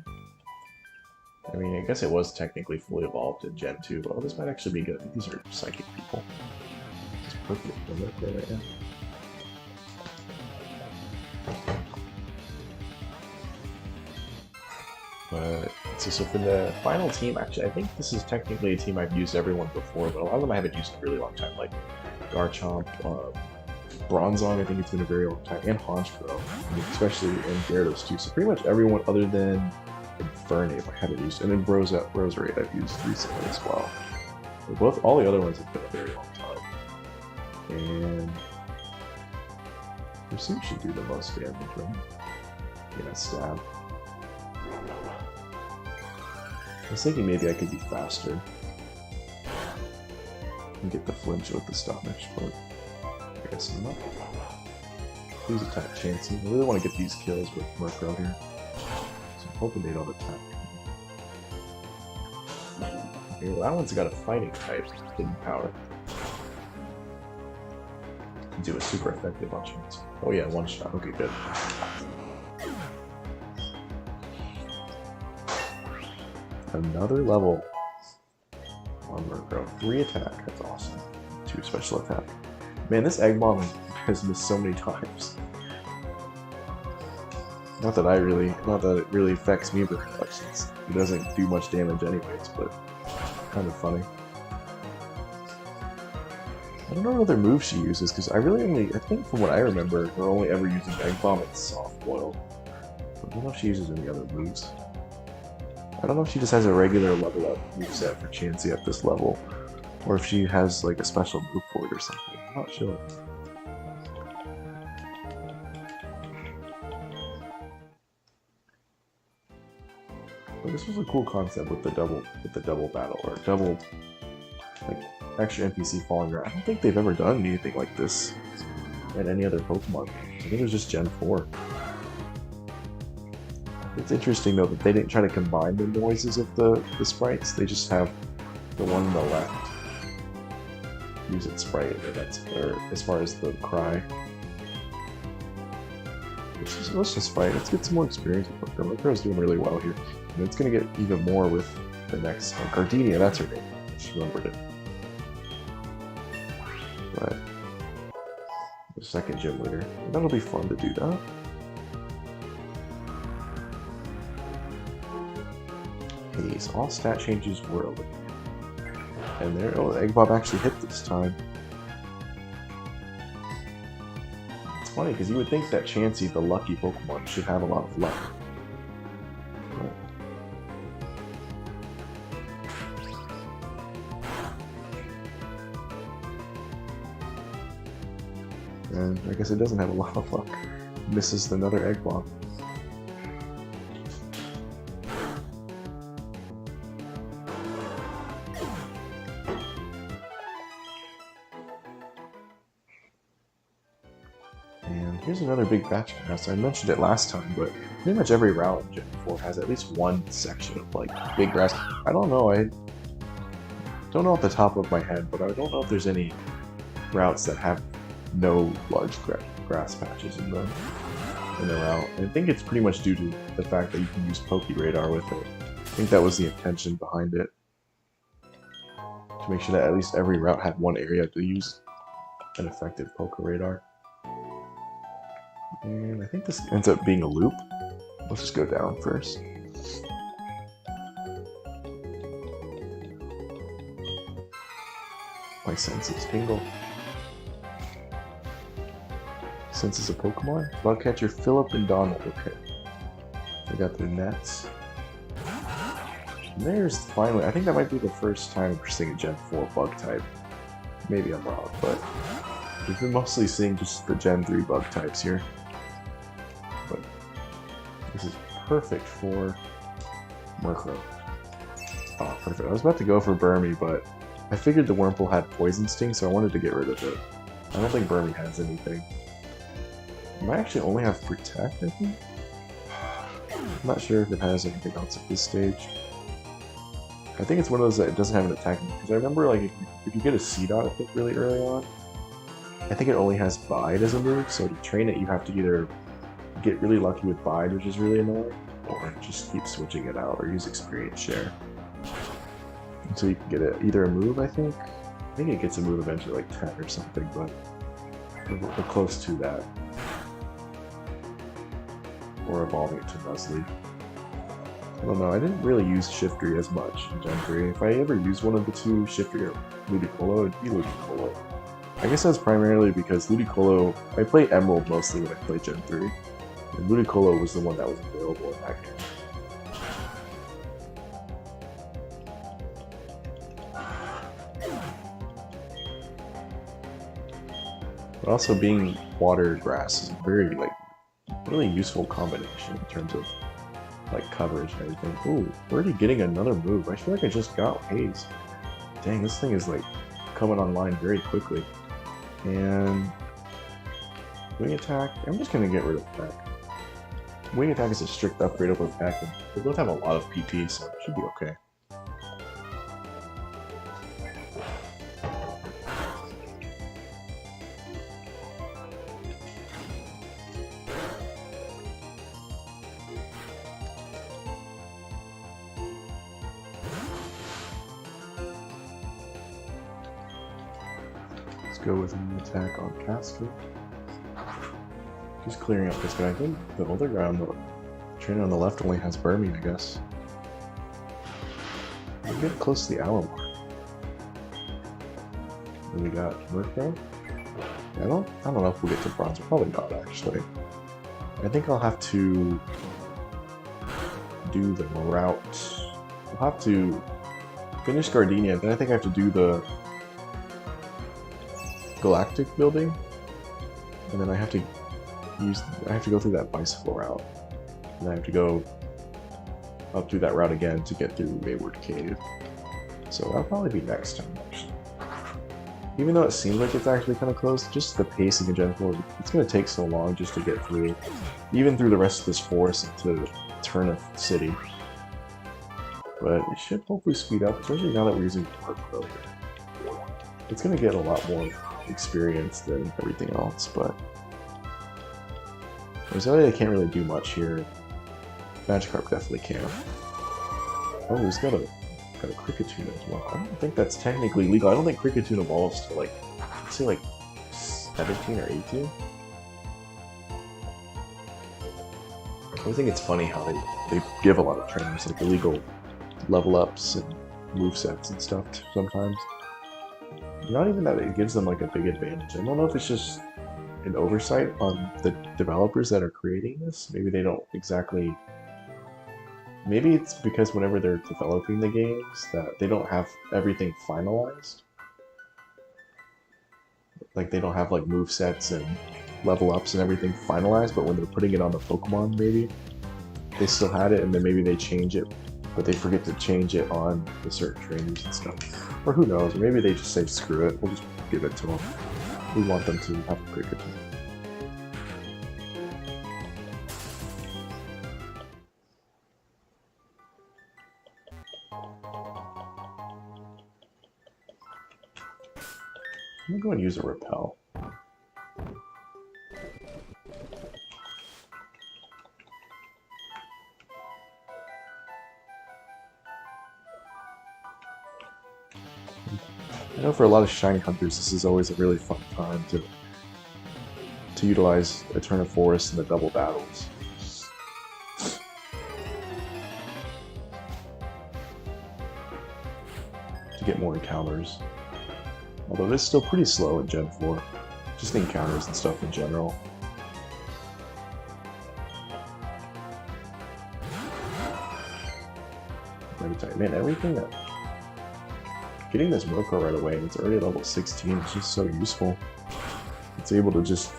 I mean, I guess it was technically fully evolved in Gen 2, but this might actually be good. These are psychic people. It's perfect for Murkrow right now. But so for the final team, actually, I think this is technically a team I've used everyone before, but a lot of them I haven't used in a really long time, like Garchomp, Bronzong, I think it's been a very long time, and Honchkrow, especially in Gyarados too. So pretty much everyone other than Infernape I haven't used, and then Roserade I've used recently as well. But all the other ones have been a very long time. And Pursuit should do the most damage, right? Yeah, stab. I was thinking maybe I could be faster and get the flinch with the stoppage, but I guess I'm not. Please attack Chansey. I really want to get these kills with Murkrow here, so I'm hoping they don't attack. Okay, well, that one's got a fighting type hidden power. Do a super effective on Chansey. Oh yeah, one shot. Okay, good. Another level on Murkrow. 3 attack, that's awesome. 2 special attack. Man, this Egg Bomb has missed so many times. Not that it really affects me very much, since it doesn't do much damage anyways, but kind of funny. I don't know what other moves she uses, because I think from what I remember, we're only ever using Egg Bomb and Soft Boil. I don't know if she uses any other moves. I don't know if she just has a regular level up moveset for Chansey at this level, or if she has like a special move for it or something. I'm not sure. But this was a cool concept with the double battle, or double like extra NPC falling around. I don't think they've ever done anything like this in any other Pokemon. I think it was just Gen 4. It's interesting though that they didn't try to combine the noises of the sprites. They just have the one on the left use its sprite, or as far as the cry. Let's just fight. Let's get some more experience with Murkrow. Murkrow's doing really well here. And it's going to get even more with the next one. Gardenia, that's her name. I just remembered it. But the second gym leader. That'll be fun to do that. Haze. All stat changes were eliminated. And there, oh, Egg Bomb actually hit this time. It's funny, because you would think that Chansey, the lucky Pokemon, should have a lot of luck. And I guess it doesn't have a lot of luck. Misses another Egg Bomb. And here's another big batch pass. I mentioned it last time, but pretty much every route in Gen 4 has at least one section of like big grass. I don't know. I don't know off the top of my head, but I don't know if there's any routes that have no large grass patches in the route. And I think it's pretty much due to the fact that you can use Pokeradar with it. I think that was the intention behind it, to make sure that at least every route had one area to use an effective Pokeradar. And I think this ends up being a loop. Let's just go down first. My senses tingle. Senses a Pokemon? Bugcatcher, Philip, and Donald. Okay. I got their nets. And there's finally, I think that might be the first time we're seeing a Gen 4 bug type. Maybe I'm wrong, but we've been mostly seeing just the Gen 3 bug types here. But this is perfect for Murkrow. Oh, perfect. I was about to go for Burmy, but I figured the Wurmple had Poison Sting, so I wanted to get rid of it. I don't think Burmy has anything. It might actually only have Protect, I think? I'm not sure if it has anything else at this stage. I think it's one of those that it doesn't have an attack, because I remember like if you get a Seedot, I think really early on, I think it only has Bide as a move, so to train it you have to either get really lucky with Bide, which is really annoying, or just keep switching it out, or use Experience Share. Until you can get it either a move, I think it gets a move eventually, like 10 or something, but we're close to that. Or evolving it to Nuzleaf. I don't know, I didn't really use Shiftry as much in Gen 3. If I ever used one of the two, Shiftry or Ludicolo, it'd be Ludicolo. I guess that's primarily because Ludicolo, I played Emerald mostly when I played Gen 3, and Ludicolo was the one that was available in that game. But also being water grass is a very like really useful combination in terms of like coverage and everything. Ooh, we're already getting another move. I feel like I just got Haze. Dang, this thing is like coming online very quickly. And wing attack, I'm just gonna get rid of attack. Wing attack is a strict upgrade over attack, and they both have a lot of PP, so it should be okay. Go with an attack on Casca. Just clearing up this guy. I think the other guy on the trainer on the left only has Burmy, I guess. We're getting close to the hour mark. Then we got Murkrow. I don't know if we'll get to bronze. Probably not, actually. I think I'll have to do the route. I'll have to finish Gardenia, then I think I have to do the Galactic building, and then I have to go through that bicycle route, and I have to go up through that route again to get through Wayward Cave. So that'll probably be next time, actually. Even though it seems like it's actually kind of close, just the pacing in general, it's going to take so long just to get through, even through the rest of this forest into Turnip City. But it should hopefully speed up, especially now that we're using Murkrow. It's going to get a lot more experience than everything else, but Roselia can't really do much here. Magikarp definitely can. Oh, he's got a Kricketune as well. I don't think that's technically legal. I don't think Kricketune evolves to like, let's say like 17 or 18. I think it's funny how they give a lot of trainers like illegal level ups and movesets and stuff sometimes. Not even that it gives them like a big advantage. I don't know if it's just an oversight on the developers that are creating this. Maybe they don't exactly... Maybe it's because whenever they're developing the games that they don't have everything finalized. Like they don't have like movesets and level ups and everything finalized, but when they're putting it on the Pokemon maybe, they still had it and then maybe they change it, but they forget to change it on the certain trainers and stuff. Or who knows, maybe they just say screw it, we'll just give it to them. We want them to have a Kricketune. I'm gonna go and use a Repel. I know for a lot of shiny hunters, this is always a really fun time to utilize Eterna Forest in the double battles. To get more encounters. Although it's still pretty slow in Gen 4. Just encounters and stuff in general. Man, everything that... Getting this Murkrow right away, and it's already level 16, is just so useful. It's able to just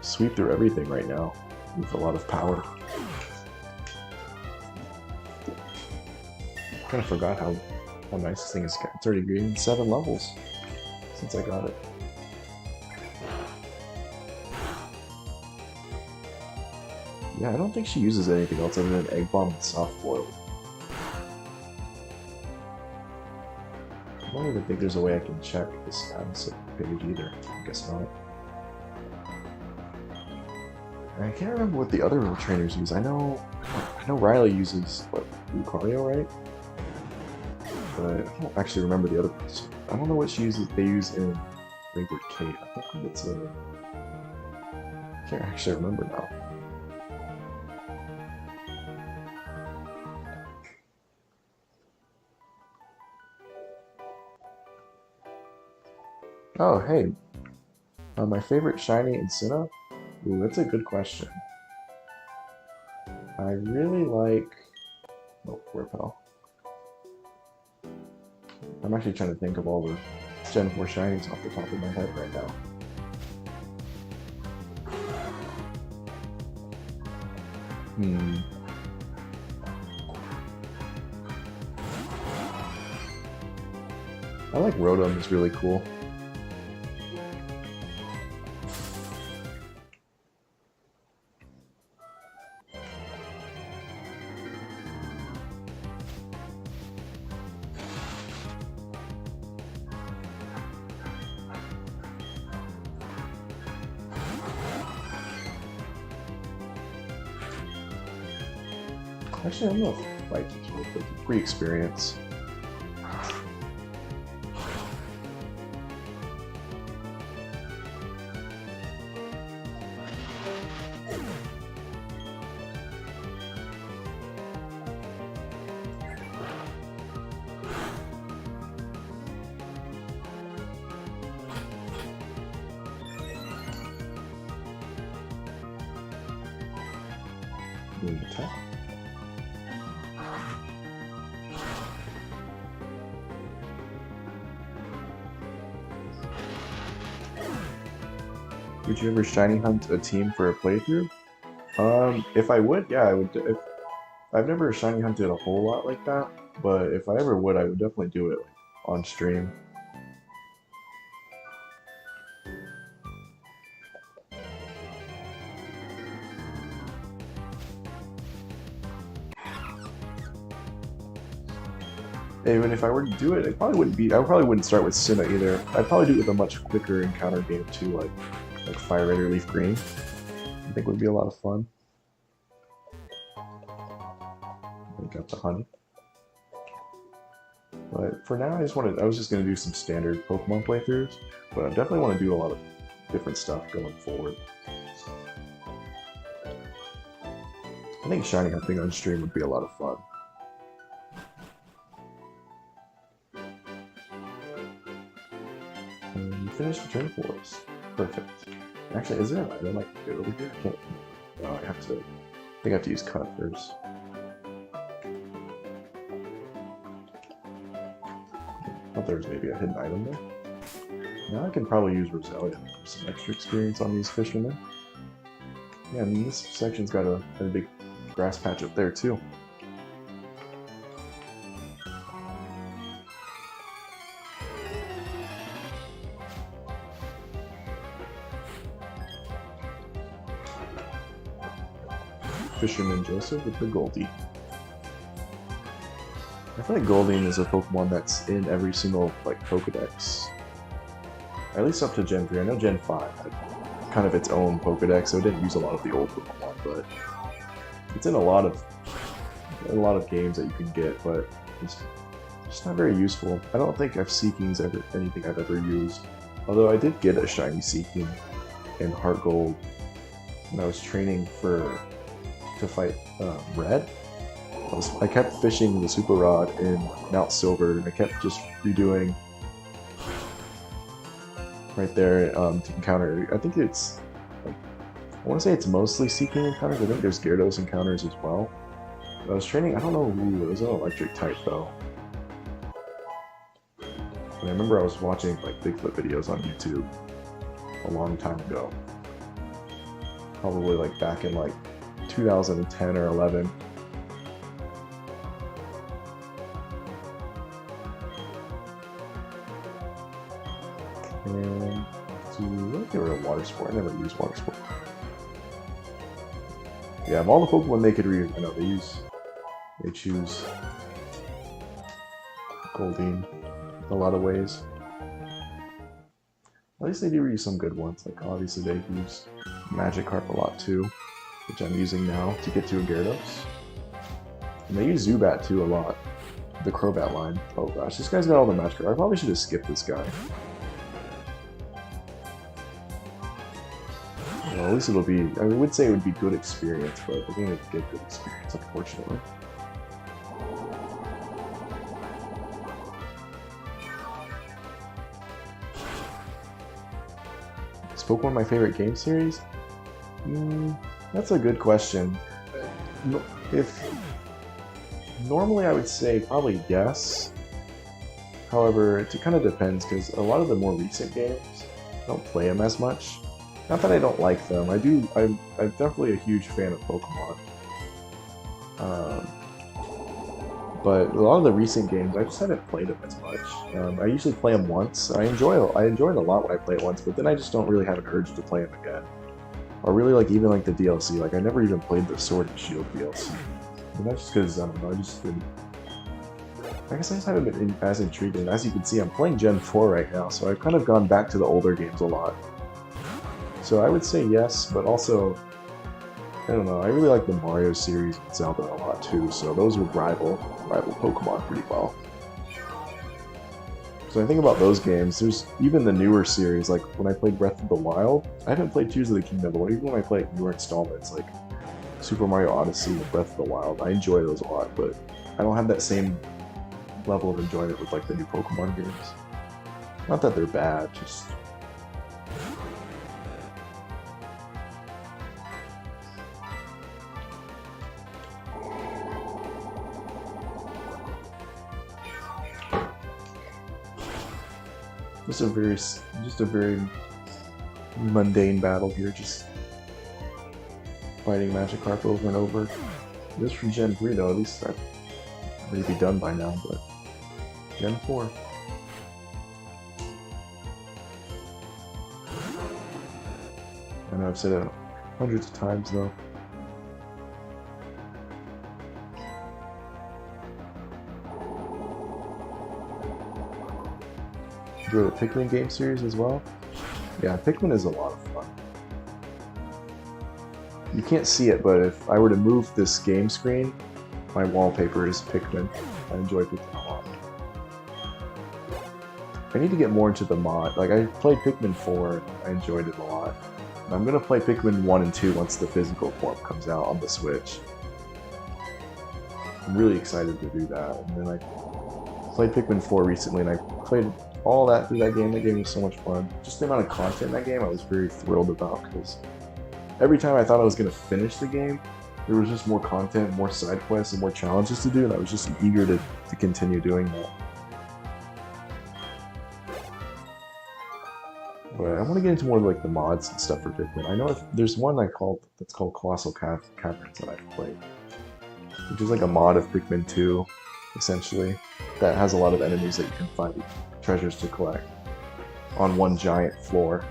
sweep through everything right now with a lot of power. I kind of forgot how nice this thing is. It's already gained 7 levels since I got it. Yeah, I don't think she uses anything else other than Egg Bomb and Soft Boil. I don't even think there's a way I can check the status of the page either. I guess not. And I can't remember what the other trainers use. I know Riley uses what, Lucario, right? But I don't actually remember the other ones. I don't know what she uses. They use in Wayward Cave. I think it's a. I can't actually remember now. Oh, hey. My favorite shiny in Sinnoh? Ooh, that's a good question. I really like... Oh, Repel. I'm actually trying to think of all the Gen 4 shinies off the top of my head right now. I like Rotom, it's really cool. Actually, I don't know if Vikings will take a free experience. Attack. Would you ever shiny hunt a team for a playthrough? If I would, yeah, I would. I've never shiny hunted a whole lot like that, but if I ever would, I would definitely do it on stream. Even if I were to do it, I probably wouldn't start with Sinnoh either. I'd probably do it with a much quicker encounter game too, like Fire Red or Leaf Green. I think would be a lot of fun. I got the honey. But for now, I was just gonna do some standard Pokemon playthroughs, but I definitely want to do a lot of different stuff going forward. I think shiny hunting on stream would be a lot of fun. Finished the Turn Forest. Perfect. Actually, is there an item I can get over here? I can't. No, I think I have to use cut first. I thought there was maybe a hidden item there. Now I can probably use Roselia for some extra experience on these fishermen. Yeah, and this section's got a big grass patch up there too. Fisherman Joseph with the Goldeen. I feel like Goldeen is a Pokemon that's in every single Pokedex. At least up to Gen 3. I know Gen 5 had kind of its own Pokedex, so it didn't use a lot of the old Pokemon, but it's in a lot of games that you can get, but it's just not very useful. I don't think Seeking's ever anything I've ever used. Although I did get a shiny Seeking in Heart Gold when I was training to fight Red. I kept fishing the Super Rod in Mount Silver, and I kept just redoing right there to encounter. I think it's I want to say it's mostly Seeking encounters. I think there's Gyarados encounters as well. But I was training. I don't know who. It was an electric type though. And I remember I was watching Bigfoot videos on YouTube a long time ago. Probably back in 2010 or 11. And I think they were a water sport. I never used water sport. Yeah, of all the Pokemon they could reuse, I know they choose Goldeen in a lot of ways. At least they do reuse some good ones. Obviously they use Magikarp a lot too, which I'm using now to get to a Gyarados. And they use Zubat too a lot. The Crobat line. Oh gosh, this guy's got all the Magikarp. I probably should have skipped this guy. Well, at least it'll be, I would say it would be good experience, but we're going to get good experience, unfortunately. Is Pokemon my favorite game series? That's a good question. Normally I would say probably yes. However, it kind of depends, because a lot of the more recent games, I don't play them as much. Not that I don't like them. I'm definitely a huge fan of Pokemon. Um, but a lot of the recent games, I just haven't played them as much. I usually play them once. I enjoy it a lot when I play it once, but then I just don't really have an urge to play them again. Or really, like, even like the DLC. Like, I never even played the Sword and Shield DLC. And that's just because, I don't know, I just didn't... I guess I just haven't been as intrigued. And as you can see, I'm playing Gen 4 right now, so I've kind of gone back to the older games a lot. So I would say yes, but also, I don't know, I really like the Mario series and Zelda a lot too, so those would rival Pokemon pretty well. So I think about those games, there's even the newer series, like when I played Breath of the Wild, I haven't played Tears of the Kingdom, but even when I play newer installments, like Super Mario Odyssey and Breath of the Wild, I enjoy those a lot, but I don't have that same level of enjoyment with like the new Pokemon games. Not that they're bad, just... Just a very mundane battle here, just fighting Magikarp over and over. This from Gen 3 though, at least that may be done by now, but Gen 4. I know I've said it hundreds of times though. Enjoy the Pikmin game series as well. Yeah, Pikmin is a lot of fun. You can't see it, but if I were to move this game screen, my wallpaper is Pikmin. I enjoy Pikmin a lot. I need to get more into the mod. Like, I played Pikmin 4, I enjoyed it a lot. And I'm gonna play Pikmin 1 and 2 once the physical form comes out on the Switch. I'm really excited to do that. And then I played Pikmin 4 recently, and I played all that through that game. That game was so much fun. Just the amount of content in that game I was very thrilled about, because every time I thought I was going to finish the game, there was just more content, more side quests, and more challenges to do, and I was just eager to continue doing that. But I want to get into more of like the mods and stuff for Pikmin. I know there's one that's called Colossal Caverns that I've played, which is like a mod of Pikmin 2, essentially, that has a lot of enemies that you can find treasures to collect on one giant floor.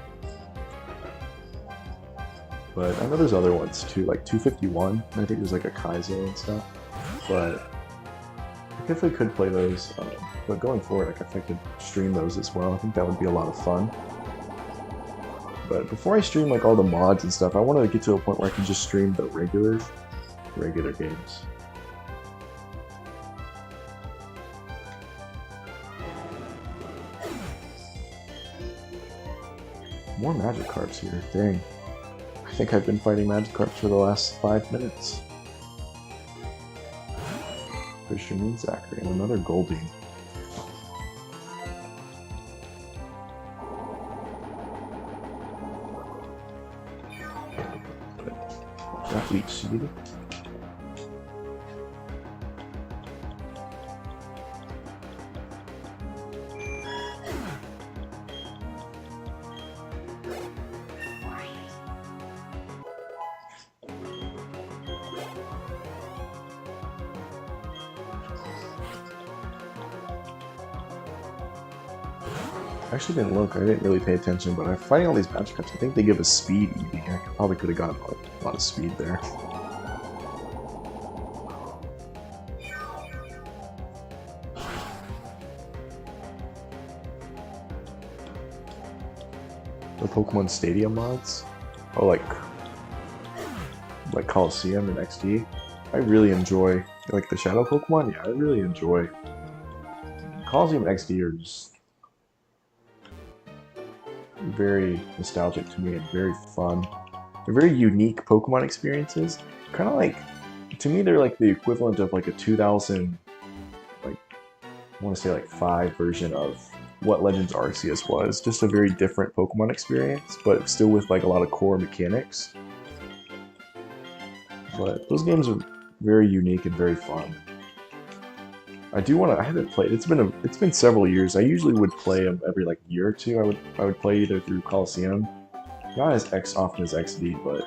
But I know there's other ones too, like 251. I think there's like a Kaizo and stuff. But I definitely could play those. But going forward, like if I could stream those as well, I think that would be a lot of fun. But before I stream like all the mods and stuff, I want to get to a point where I can just stream the regular games. More Magikarps here, dang. I think I've been fighting Magikarps for the last 5 minutes. Fisherman Zachary, and another Goldeen. That Leech Seed. I actually didn't look, I didn't really pay attention, but I'm fighting all these Magikarps. I think they give us speed EV. I probably could have gotten a lot of speed there. The Pokemon Stadium mods? Oh, like Coliseum and XD? I really enjoy, like the Shadow Pokemon? Yeah, I really enjoy. Coliseum and XD are just very nostalgic to me and very fun. They're very unique Pokemon experiences. Kind of like, to me, they're like the equivalent of like a 2000, like, I want to say like 5 version of what Legends Arceus was. Just a very different Pokemon experience, but still with like a lot of core mechanics. But those games are very unique and very fun. I haven't played, it's been several years. I usually would play them every like year or two. I would play either through Coliseum, not as often as XD, but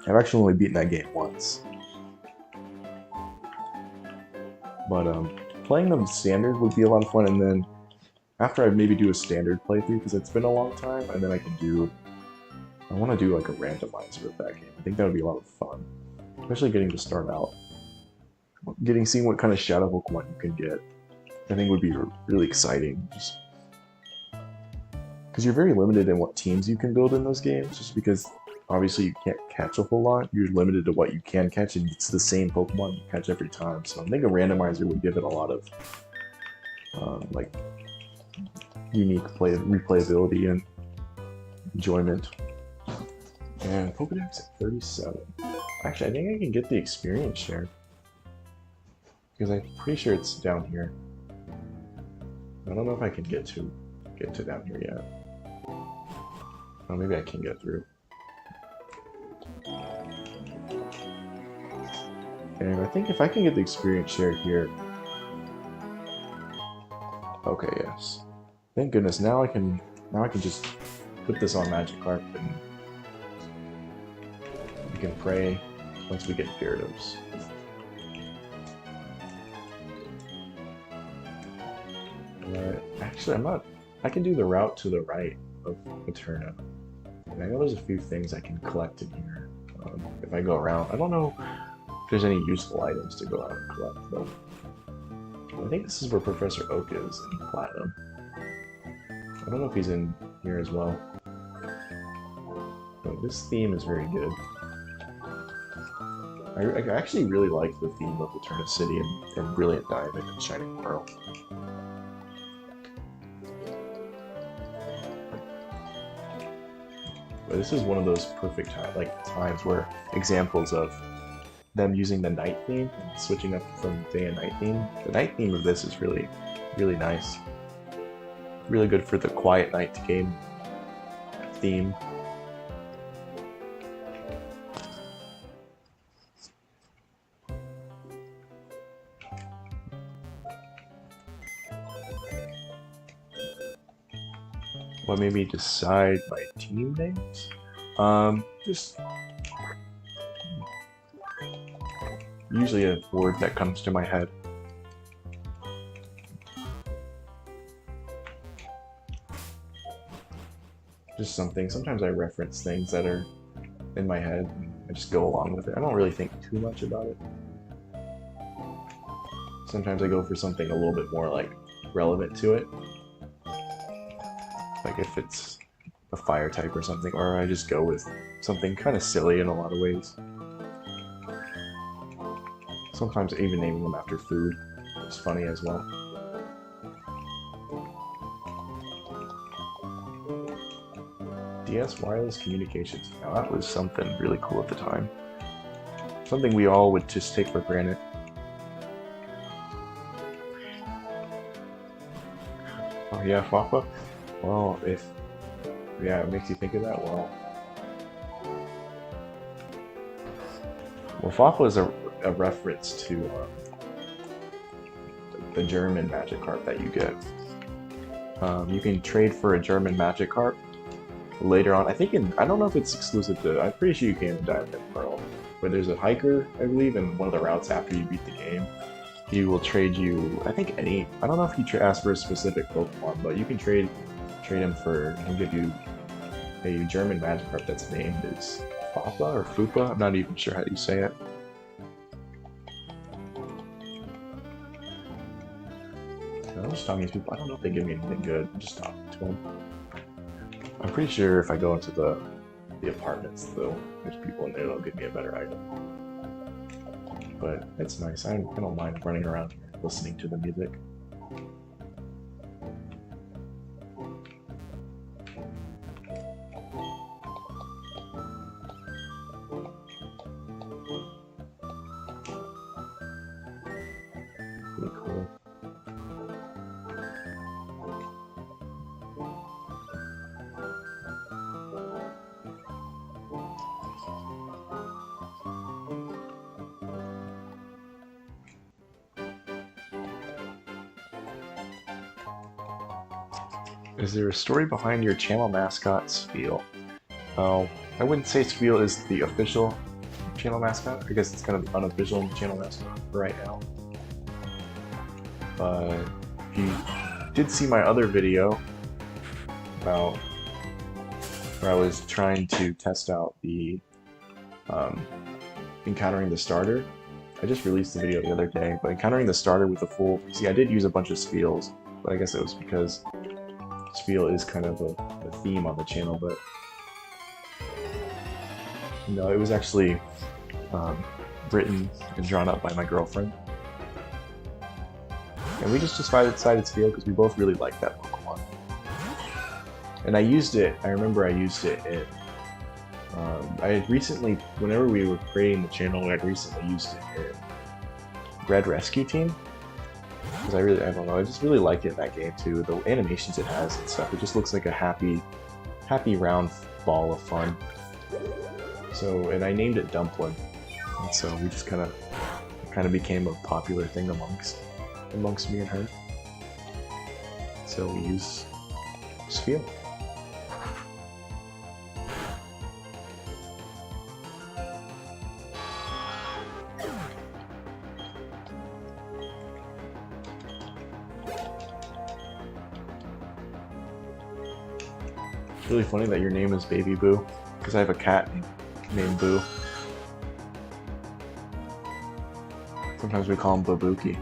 I've actually only beaten that game once. But playing them standard would be a lot of fun, and then after I maybe do a standard playthrough, because it's been a long time, and then I want to do like a randomizer of that game. I think that would be a lot of fun, especially getting to start out. Seeing what kind of Shadow Pokemon you can get, I think would be really exciting. Just because you're very limited in what teams you can build in those games, just because obviously you can't catch a whole lot. You're limited to what you can catch, and it's the same Pokemon you catch every time. So I think a randomizer would give it a lot of like unique replayability and enjoyment. And Pokedex at 37. Actually, I think I can get the experience share, because I'm pretty sure it's down here. I don't know if I can get to down here yet. Oh, maybe I can get through. And I think if I can get the experience share here. Okay, yes. Thank goodness. Now I can just put this on Magikarp, and we can pray once we get Gyarados. Actually, I can do the route to the right of Eterna. And I know there's a few things I can collect in here if I go around. I don't know if there's any useful items to go out and collect, though. I think this is where Professor Oak is in Platinum. I don't know if he's in here as well. But this theme is very good. I actually really like the theme of Eterna City and Brilliant Diamond and Shining Pearl. But this is one of those perfect times where examples of them using the night theme and switching up from day and night theme. The night theme of this is really, really nice. Really good for the quiet night game theme. What made me decide my team names? Just usually a word that comes to my head. Just something. Sometimes I reference things that are in my head and I just go along with it. I don't really think too much about it. Sometimes I go for something a little bit more like relevant to it. Like if it's a fire type or something, or I just go with something kind of silly in a lot of ways. Sometimes even naming them after food is funny as well. DS Wireless Communications. Now that was something really cool at the time. Something we all would just take for granted. Oh yeah, Fafa? Well, it makes you think of that. Well, Fafa is a reference to the German Magikarp that you get. You can trade for a German Magikarp later on. I don't know if it's exclusive to. I'm pretty sure you can in Diamond and Pearl. But there's a hiker, I believe, in one of the routes after you beat the game. He will trade you. I don't know if he asks for a specific Pokemon, but you can trade him for. He'll give you a German Magikarp that's named as Fafa or Fupa. I'm not even sure how you say it. I'm just talking to people. I don't know if they give me anything good. I'm just talking to them. I'm pretty sure if I go into the apartments, though, there's people in there that'll give me a better item. But it's nice. I don't mind running around here listening to the music. Pretty cool. Is there a story behind your channel mascot, Spiel? Oh, I wouldn't say Spiel is the official channel mascot. I guess it's kind of the unofficial channel mascot right now. If you did see my other video about where I was trying to test out the encountering the starter, I just released the video the other day, but encountering the starter with a full... See, I did use a bunch of spiels, but I guess it was because spiel is kind of a theme on the channel, but no, it was actually written and drawn up by my girlfriend. And we just decided spiel because we both really like that Pokemon. And I used it, I remember I used it in... I had recently, whenever we were creating the channel, I had recently used it in Red Rescue Team. Because I don't know, I just really like it in that game too. The animations it has and stuff, it just looks like a happy round ball of fun. So, and I named it Dumpling. And so we just kind of became a popular thing amongst me and her. So we use spiel. It's really funny that your name is Baby Boo, because I have a cat named Boo. Sometimes we call him Babuki.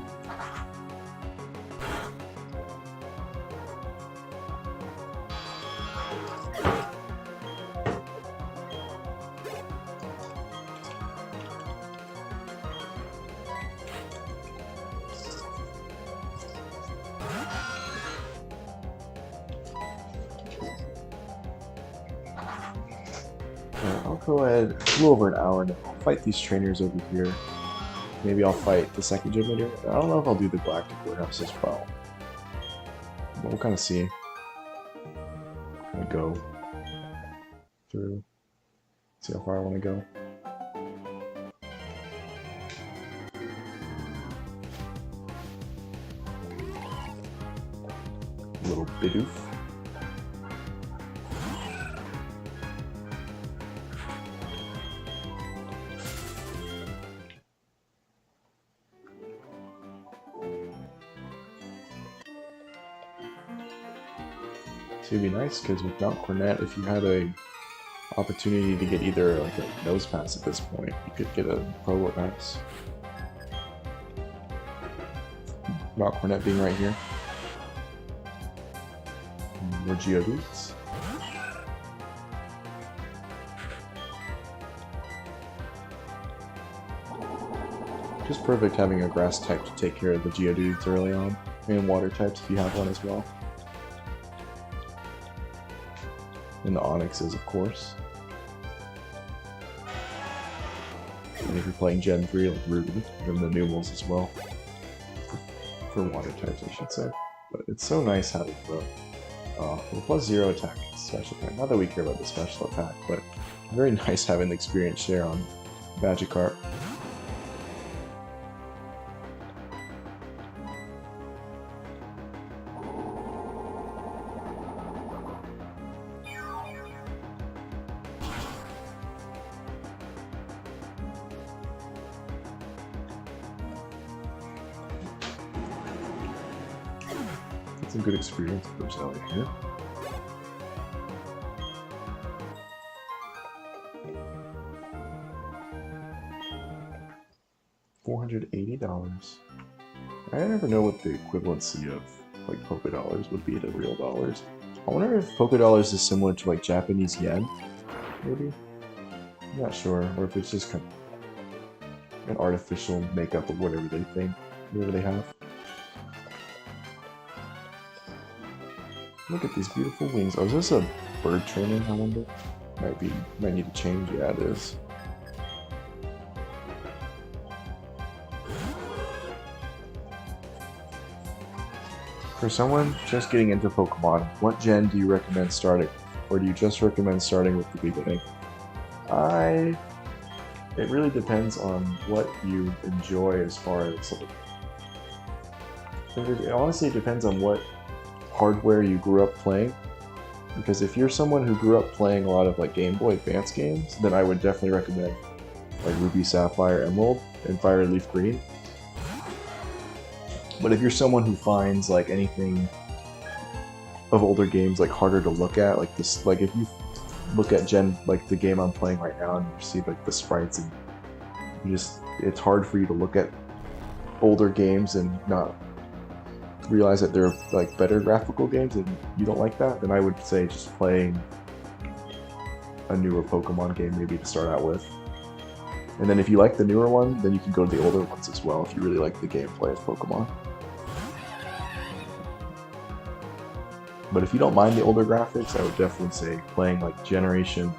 I'll go ahead, a little over an hour now. I'll fight these trainers over here. Maybe I'll fight the second gym leader. I don't know if I'll do the Galactic Warehouse as well. But we'll kind of see. Kind of go through. See how far I want to go. Little Bidoof. So it'd be nice because with Mount Cornet, if you had a opportunity to get either like a nose pass at this point, you could get a Probo pass. Mount Cornet being right here. More Geodudes. Just perfect having a grass type to take care of the Geodudes early on, and water types if you have one as well. And the Onyxes, of course. And if you're playing Gen 3 like Ruby, then the Numels as well. For water types, I should say. But it's so nice having the +0 attack special attack. Not that we care about the special attack, but very nice having the experience share on Magikarp. Some good experience for Zelda here. $480. I never know what the equivalency of like Poké Dollars would be to real dollars. I wonder if Poké Dollars is similar to like Japanese yen, maybe? I'm not sure, or if it's just kind of an artificial makeup of whatever they think, whatever they have. Look at these beautiful wings. Oh, is this a bird trainer, I wonder? Might need to change. Yeah, it is. For someone just getting into Pokemon, what gen do you recommend starting? Or do you just recommend starting with the beginning? It really depends on what you enjoy as far as like... It honestly depends on what hardware you grew up playing, because if you're someone who grew up playing a lot of like Game Boy Advance games, then I would definitely recommend like Ruby, Sapphire, Emerald, and Fire and Leaf Green. But if you're someone who finds like anything of older games like harder to look at, like this, like if you look at like the game I'm playing right now and you see like the sprites and you just, it's hard for you to look at older games and not realize that they're like better graphical games and you don't like that, then I would say just playing a newer Pokemon game maybe to start out with. And then if you like the newer one, then you can go to the older ones as well if you really like the gameplay of Pokemon. But if you don't mind the older graphics, I would definitely say playing like Generation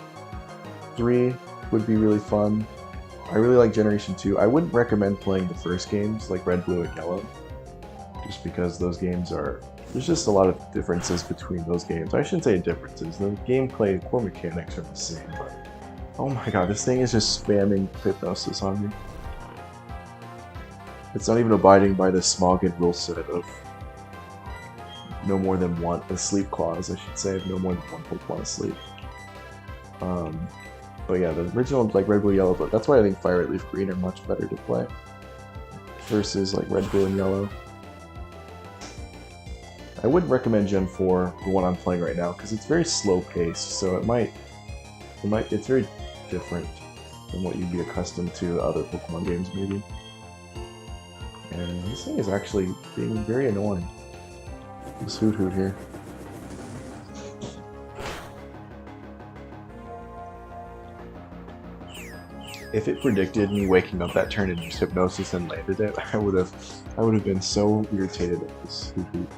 3 would be really fun. I really like Generation 2. I wouldn't recommend playing the first games like Red, Blue, and Yellow, just because those games are... There's just a lot of differences between those games. I shouldn't say differences. The gameplay, core mechanics are the same, but... Oh my god, this thing is just spamming Hypnosis on me. It's not even abiding by the Smogon rule set of no more than one, a sleep clause, I should say, of no more than one Pokemon asleep. But yeah, the original like Red, Blue, Yellow, but that's why I think Fire, Red, Leaf, Green are much better to play versus like Red, Blue, and Yellow. I wouldn't recommend Gen 4, the one I'm playing right now, because it's very slow paced, so it's very different than what you'd be accustomed to other Pokemon games maybe. And this thing is actually being very annoying. This Hoot here. If it predicted me waking up that turn and used Hypnosis and landed it, I would have been so irritated at this Hoot.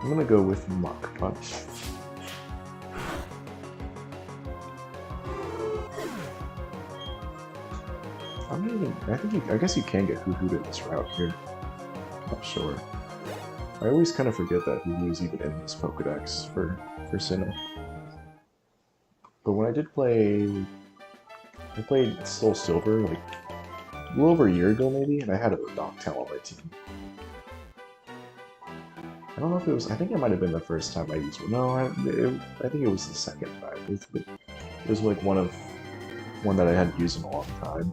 I'm gonna go with Mach Punch. I guess you can get Hoot in this route here. Not sure. I always kind of forget that Hoot is even in this Pokedex for Sinnoh. But when I did play... I played Soul Silver like a little over a year ago maybe, and I had a Noctowl on my team. I don't know if it was... I think it might have been the first time I used one. No, I think it was the second time. It was like one that I hadn't used in a long time.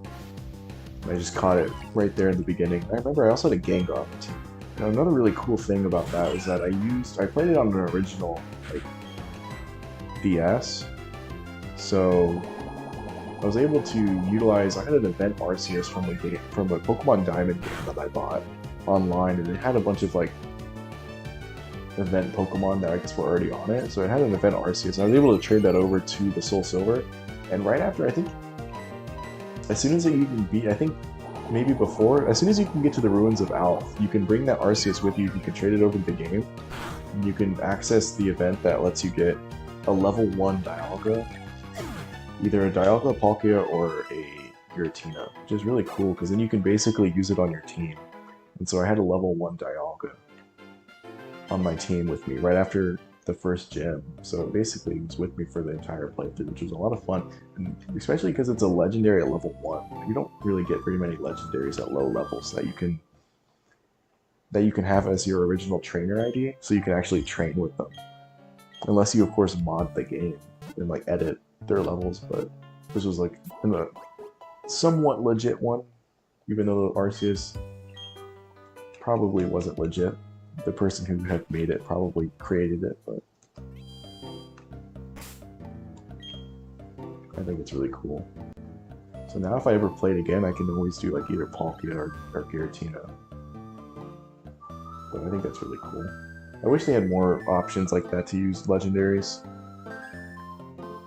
I just caught it right there in the beginning. I remember I also had a Gengar on the team. And another really cool thing about that is that I played it on an original like DS, so I was able to utilize. I had an event Arceus from a Pokemon Diamond game that I bought online, and it had a bunch of like event Pokemon that I guess were already on it. So it had an event Arceus. I was able to trade that over to the Soul Silver, and right after, I think, as soon as you can beat, I think maybe before, as soon as you can get to the Ruins of Alph, you can bring that Arceus with you. You can trade it over to the game. And you can access the event that lets you get a level 1 Dialga, either a Dialga, Palkia, or a Giratina, which is really cool because then you can basically use it on your team. And so I had a level 1 Dialga on my team with me right after the first gym, so basically it was with me for the entire playthrough, which was a lot of fun, and especially because it's a legendary at level 1. You don't really get very many legendaries at low levels that you can have as your original trainer ID, so you can actually train with them. Unless you, of course, mod the game and like edit their levels, but this was like a somewhat legit one, even though the Arceus probably wasn't legit. The person who had made it probably created it, but I think it's really cool. So now if I ever play it again, I can always do like either Palkia or Giratina. But I think that's really cool. I wish they had more options like that to use legendaries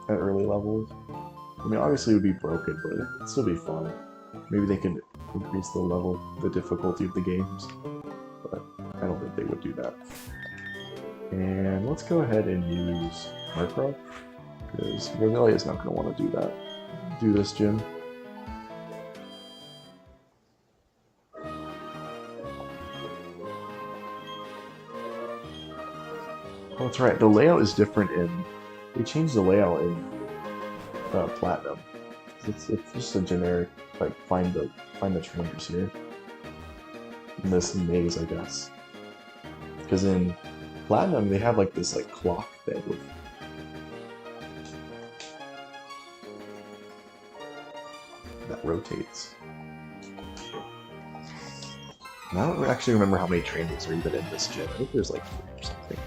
at early levels. I mean, obviously it would be broken, but it'd still be fun. Maybe they can increase the difficulty of the games, but I don't think they would do that. And let's go ahead and use Murkrow, because Revelia is not going to want to do this gym. Oh, that's right, the layout is different they changed the layout in Platinum. It's just a generic, like, find the trainers here. In this maze, I guess. Because in Platinum, they have like this like clock thing that rotates. And I don't actually remember how many trainers are even in this gym. I think there's like 3 or something.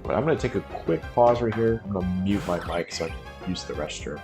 But I'm going to take a quick pause right here. I'm going to mute my mic so I can use the restroom.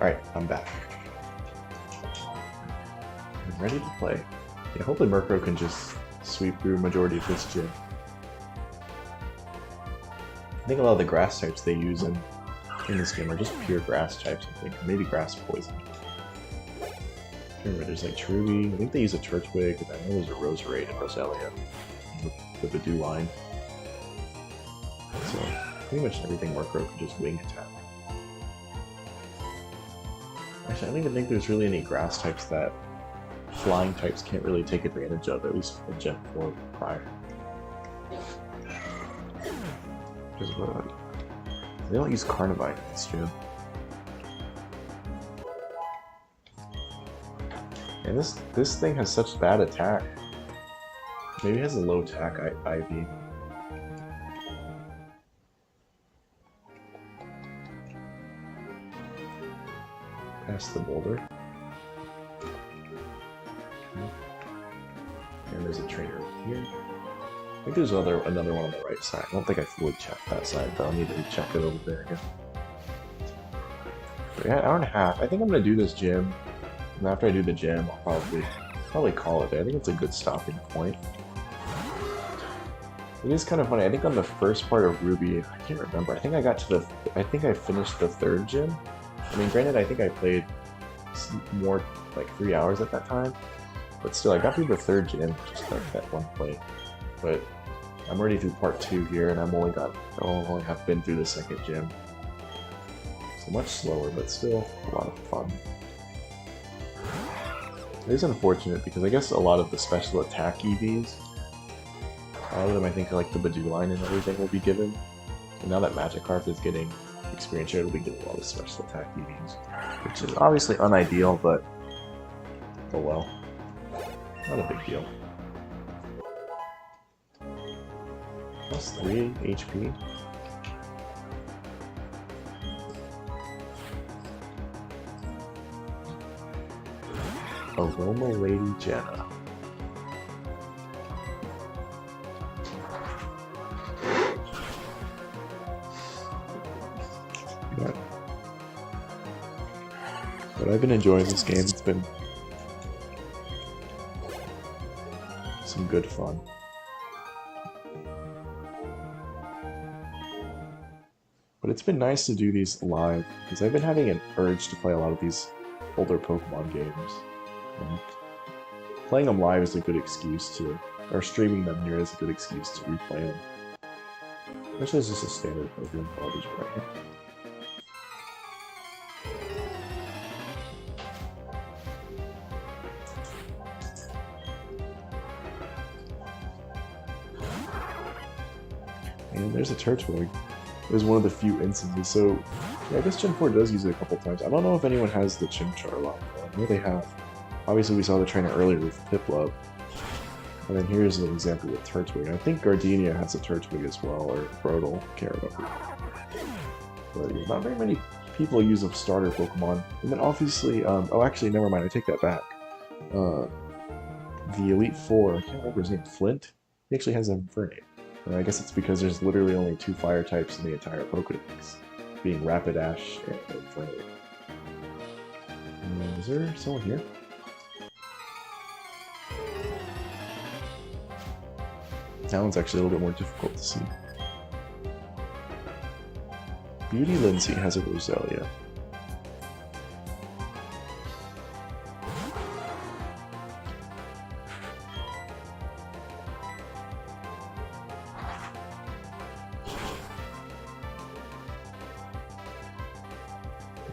Alright, I'm back. I'm ready to play. Yeah, hopefully Murkrow can just sweep through majority of this gym. I think a lot of the grass types they use in this gym are just pure grass types, I think. Maybe grass poison. Remember, there's like Cherubi. I think they use a Turtwig, and I know there's a Roserade and Roselia with the Dew line. So, pretty much everything Murkrow can just wing attack. Actually, I don't even think there's really any grass types that flying types can't really take advantage of, at least in Gen 4 prior. They don't use Carnivine in this gym. And this thing has such bad attack. Maybe it has a low attack IV. Past the boulder. And there's a trainer over here. I think there's another one on the right side. I don't think I fully checked that side, but I'll need to check it over there again. But yeah, an hour and a half. I think I'm gonna do this gym, and after I do the gym, I'll probably call it there. I think it's a good stopping point. It is kind of funny. I think on the first part of Ruby, I can't remember. I think I finished the 3rd gym. I mean, granted, I think I played more like 3 hours at that time, but still, I got through the 3rd gym just like that one play. But I'm already through part 2 here, and I've only have been through the 2nd gym. So much slower, but still a lot of fun. It is unfortunate because I guess a lot of the special attack EVs, a lot of them I think like the Badoo line and everything will be given. And now that Magikarp is getting experience share, it'll be getting a lot of special attack EVs, which is obviously unideal, but oh well, not a big deal. Plus 3 HP. Aroma Lady Jenna. But I've been enjoying this game. It's been some good fun. But it's been nice to do these live, because I've been having an urge to play a lot of these older Pokemon games. And playing them live is a good excuse to, or streaming them here is a good excuse to replay them. Especially as just a standard Pokemon garbage right here. And there's a Turtwig. It was one of the few instances, so yeah, I guess Gen 4 does use it a couple times. I don't know if anyone has the Chimchar line, though. I know they have Obviously, we saw the trainer earlier with Piplup. And then here's an example with Turtwig. I think Gardenia has a Turtwig as well, or Brodel, can't remember. But yeah, not very many people use a starter Pokemon. And then obviously, oh actually, never mind, I take that back. The Elite Four, I can't remember his name, Flint? He actually has an Infernape. And I guess it's because there's literally only 2 fire types in the entire Pokedex, being Rapidash and Infernape. Is there someone here? That one's actually a little bit more difficult to see. Beauty Lindsay has a Roselia.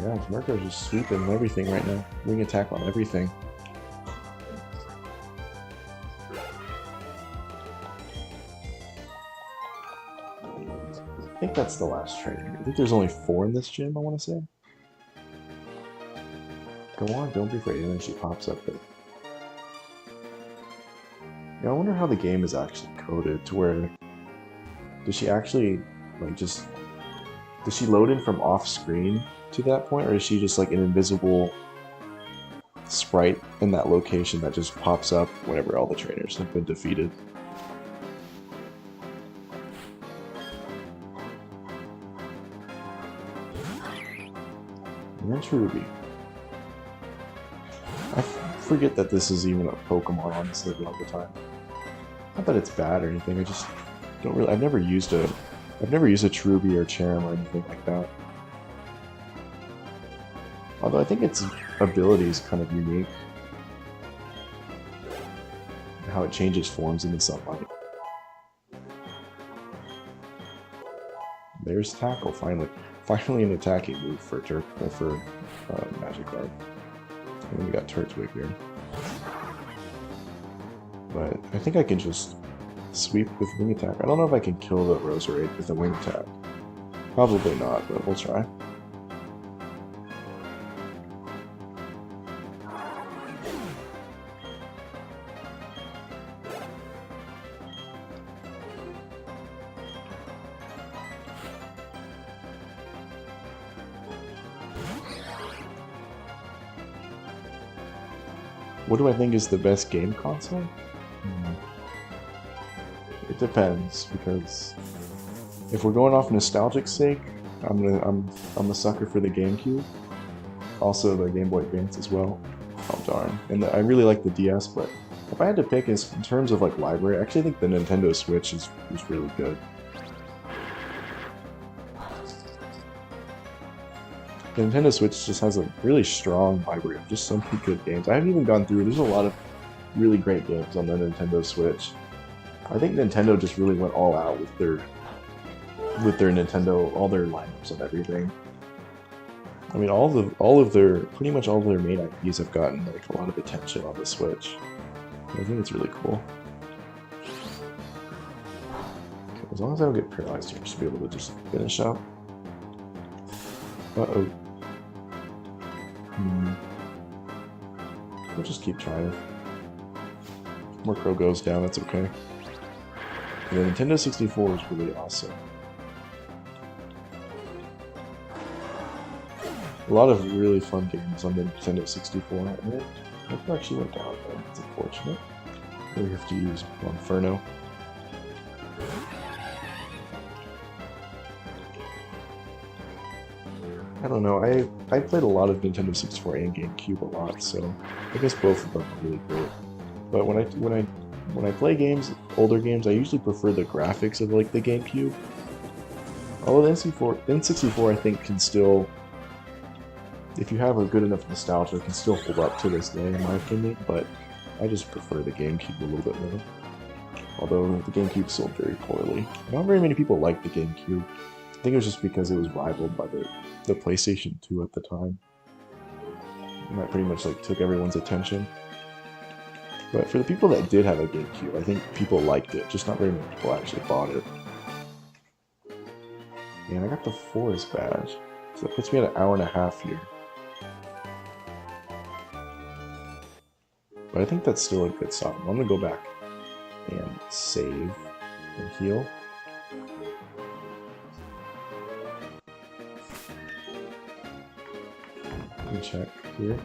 Yeah, Marco's just sweeping everything right now. Wing attack on everything. I think that's the last trainer. I think there's only 4 in this gym, I want to say. Go on, don't be afraid. And then she pops up there. Yeah, I wonder how the game is actually coded to where... Does she actually, like, just... Does she load in from off-screen to that point? Or is she just, like, an invisible sprite in that location that just pops up whenever all the trainers have been defeated? And then Cherubi. I forget that this is even a Pokemon, honestly, a lot of the time. Not that it's bad or anything, I just don't really... I've never used a Cherubi or Cherim or anything like that. Although I think its ability is kind of unique. How it changes forms in the sunlight. There's Tackle, finally. Finally an attacking move for Magikarp. And then we got Turtwig here. But I think I can just sweep with Wing Attack. I don't know if I can kill the Roserade with a Wing Attack. Probably not, but we'll try. What do I think is the best game console? It depends, because if we're going off nostalgic sake, I'm a sucker for the GameCube. Also the Game Boy Advance as well. Oh darn. And I really like the DS, but if I had to pick in terms of like library, I actually think the Nintendo Switch is really good. The Nintendo Switch just has a really strong library of just so many good games. I haven't even gone through, there's a lot of really great games on the Nintendo Switch. I think Nintendo just really went all out with their Nintendo, all their lineups and everything. I mean, pretty much all of their main IPs have gotten like a lot of attention on the Switch. I think it's really cool. Okay, as long as I don't get paralyzed here, I should be able to just finish up. Uh-oh. We'll just keep trying. Murkrow goes down, that's okay. The Nintendo 64 is really awesome. A lot of really fun games on the Nintendo 64. And it actually went down though, it's unfortunate. We have to use Monferno. I don't know, I played a lot of Nintendo 64 and GameCube a lot, so I guess both of them are really great. But when I play games, older games, I usually prefer the graphics of like the GameCube. Although the N64 I think can still, if you have a good enough nostalgia, can still hold up to this day in my opinion, but I just prefer the GameCube a little bit more. Although the GameCube sold very poorly. Not very many people liked the GameCube. I think it was just because it was rivaled by the PlayStation 2 at the time. And that pretty much like took everyone's attention. But for the people that did have a GameCube, I think people liked it, just not very many people actually bought it. And I got the Forest Badge, so that puts me at an hour and a half here. But I think that's still a good stop. I'm gonna go back and save and heal. Let me check here.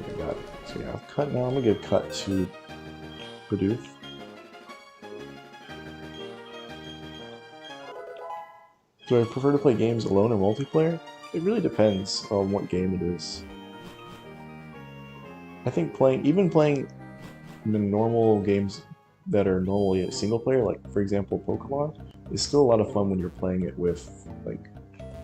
I got it. So yeah, I've cut now. I'm gonna give cut to Bidoof. Do I prefer to play games alone or multiplayer? It really depends on what game it is. I think even playing the normal games that are normally a single player, like for example Pokemon, is still a lot of fun when you're playing it with like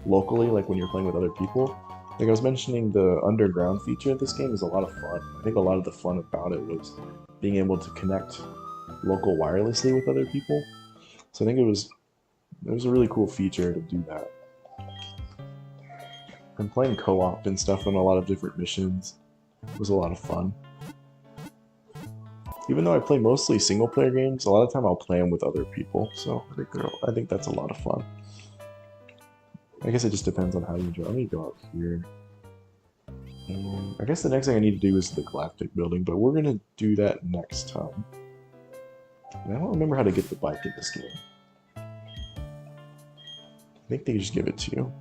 locally, like when you're playing with other people. Like I was mentioning, the underground feature of this game is a lot of fun. I think a lot of the fun about it was being able to connect local wirelessly with other people. So I think it was a really cool feature to do that. And playing co-op and stuff on a lot of different missions was a lot of fun. Even though I play mostly single-player games, a lot of the time I'll play them with other people, so I think that's a lot of fun. I guess it just depends on how you enjoy. Let me go out here. I guess the next thing I need to do is the Galactic building, but we're gonna do that next time. And I don't remember how to get the bike in this game. I think they just give it to you.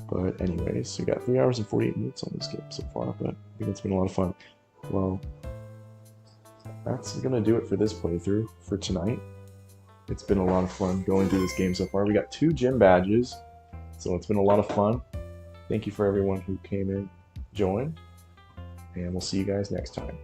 But anyways, we got 3 hours and 48 minutes on this game so far, but I think it's been a lot of fun. Well, that's gonna do it for this playthrough for tonight. It's been a lot of fun going through this game so far. We got 2 gym badges, so it's been a lot of fun. Thank you for everyone who came in, joined, and we'll see you guys next time.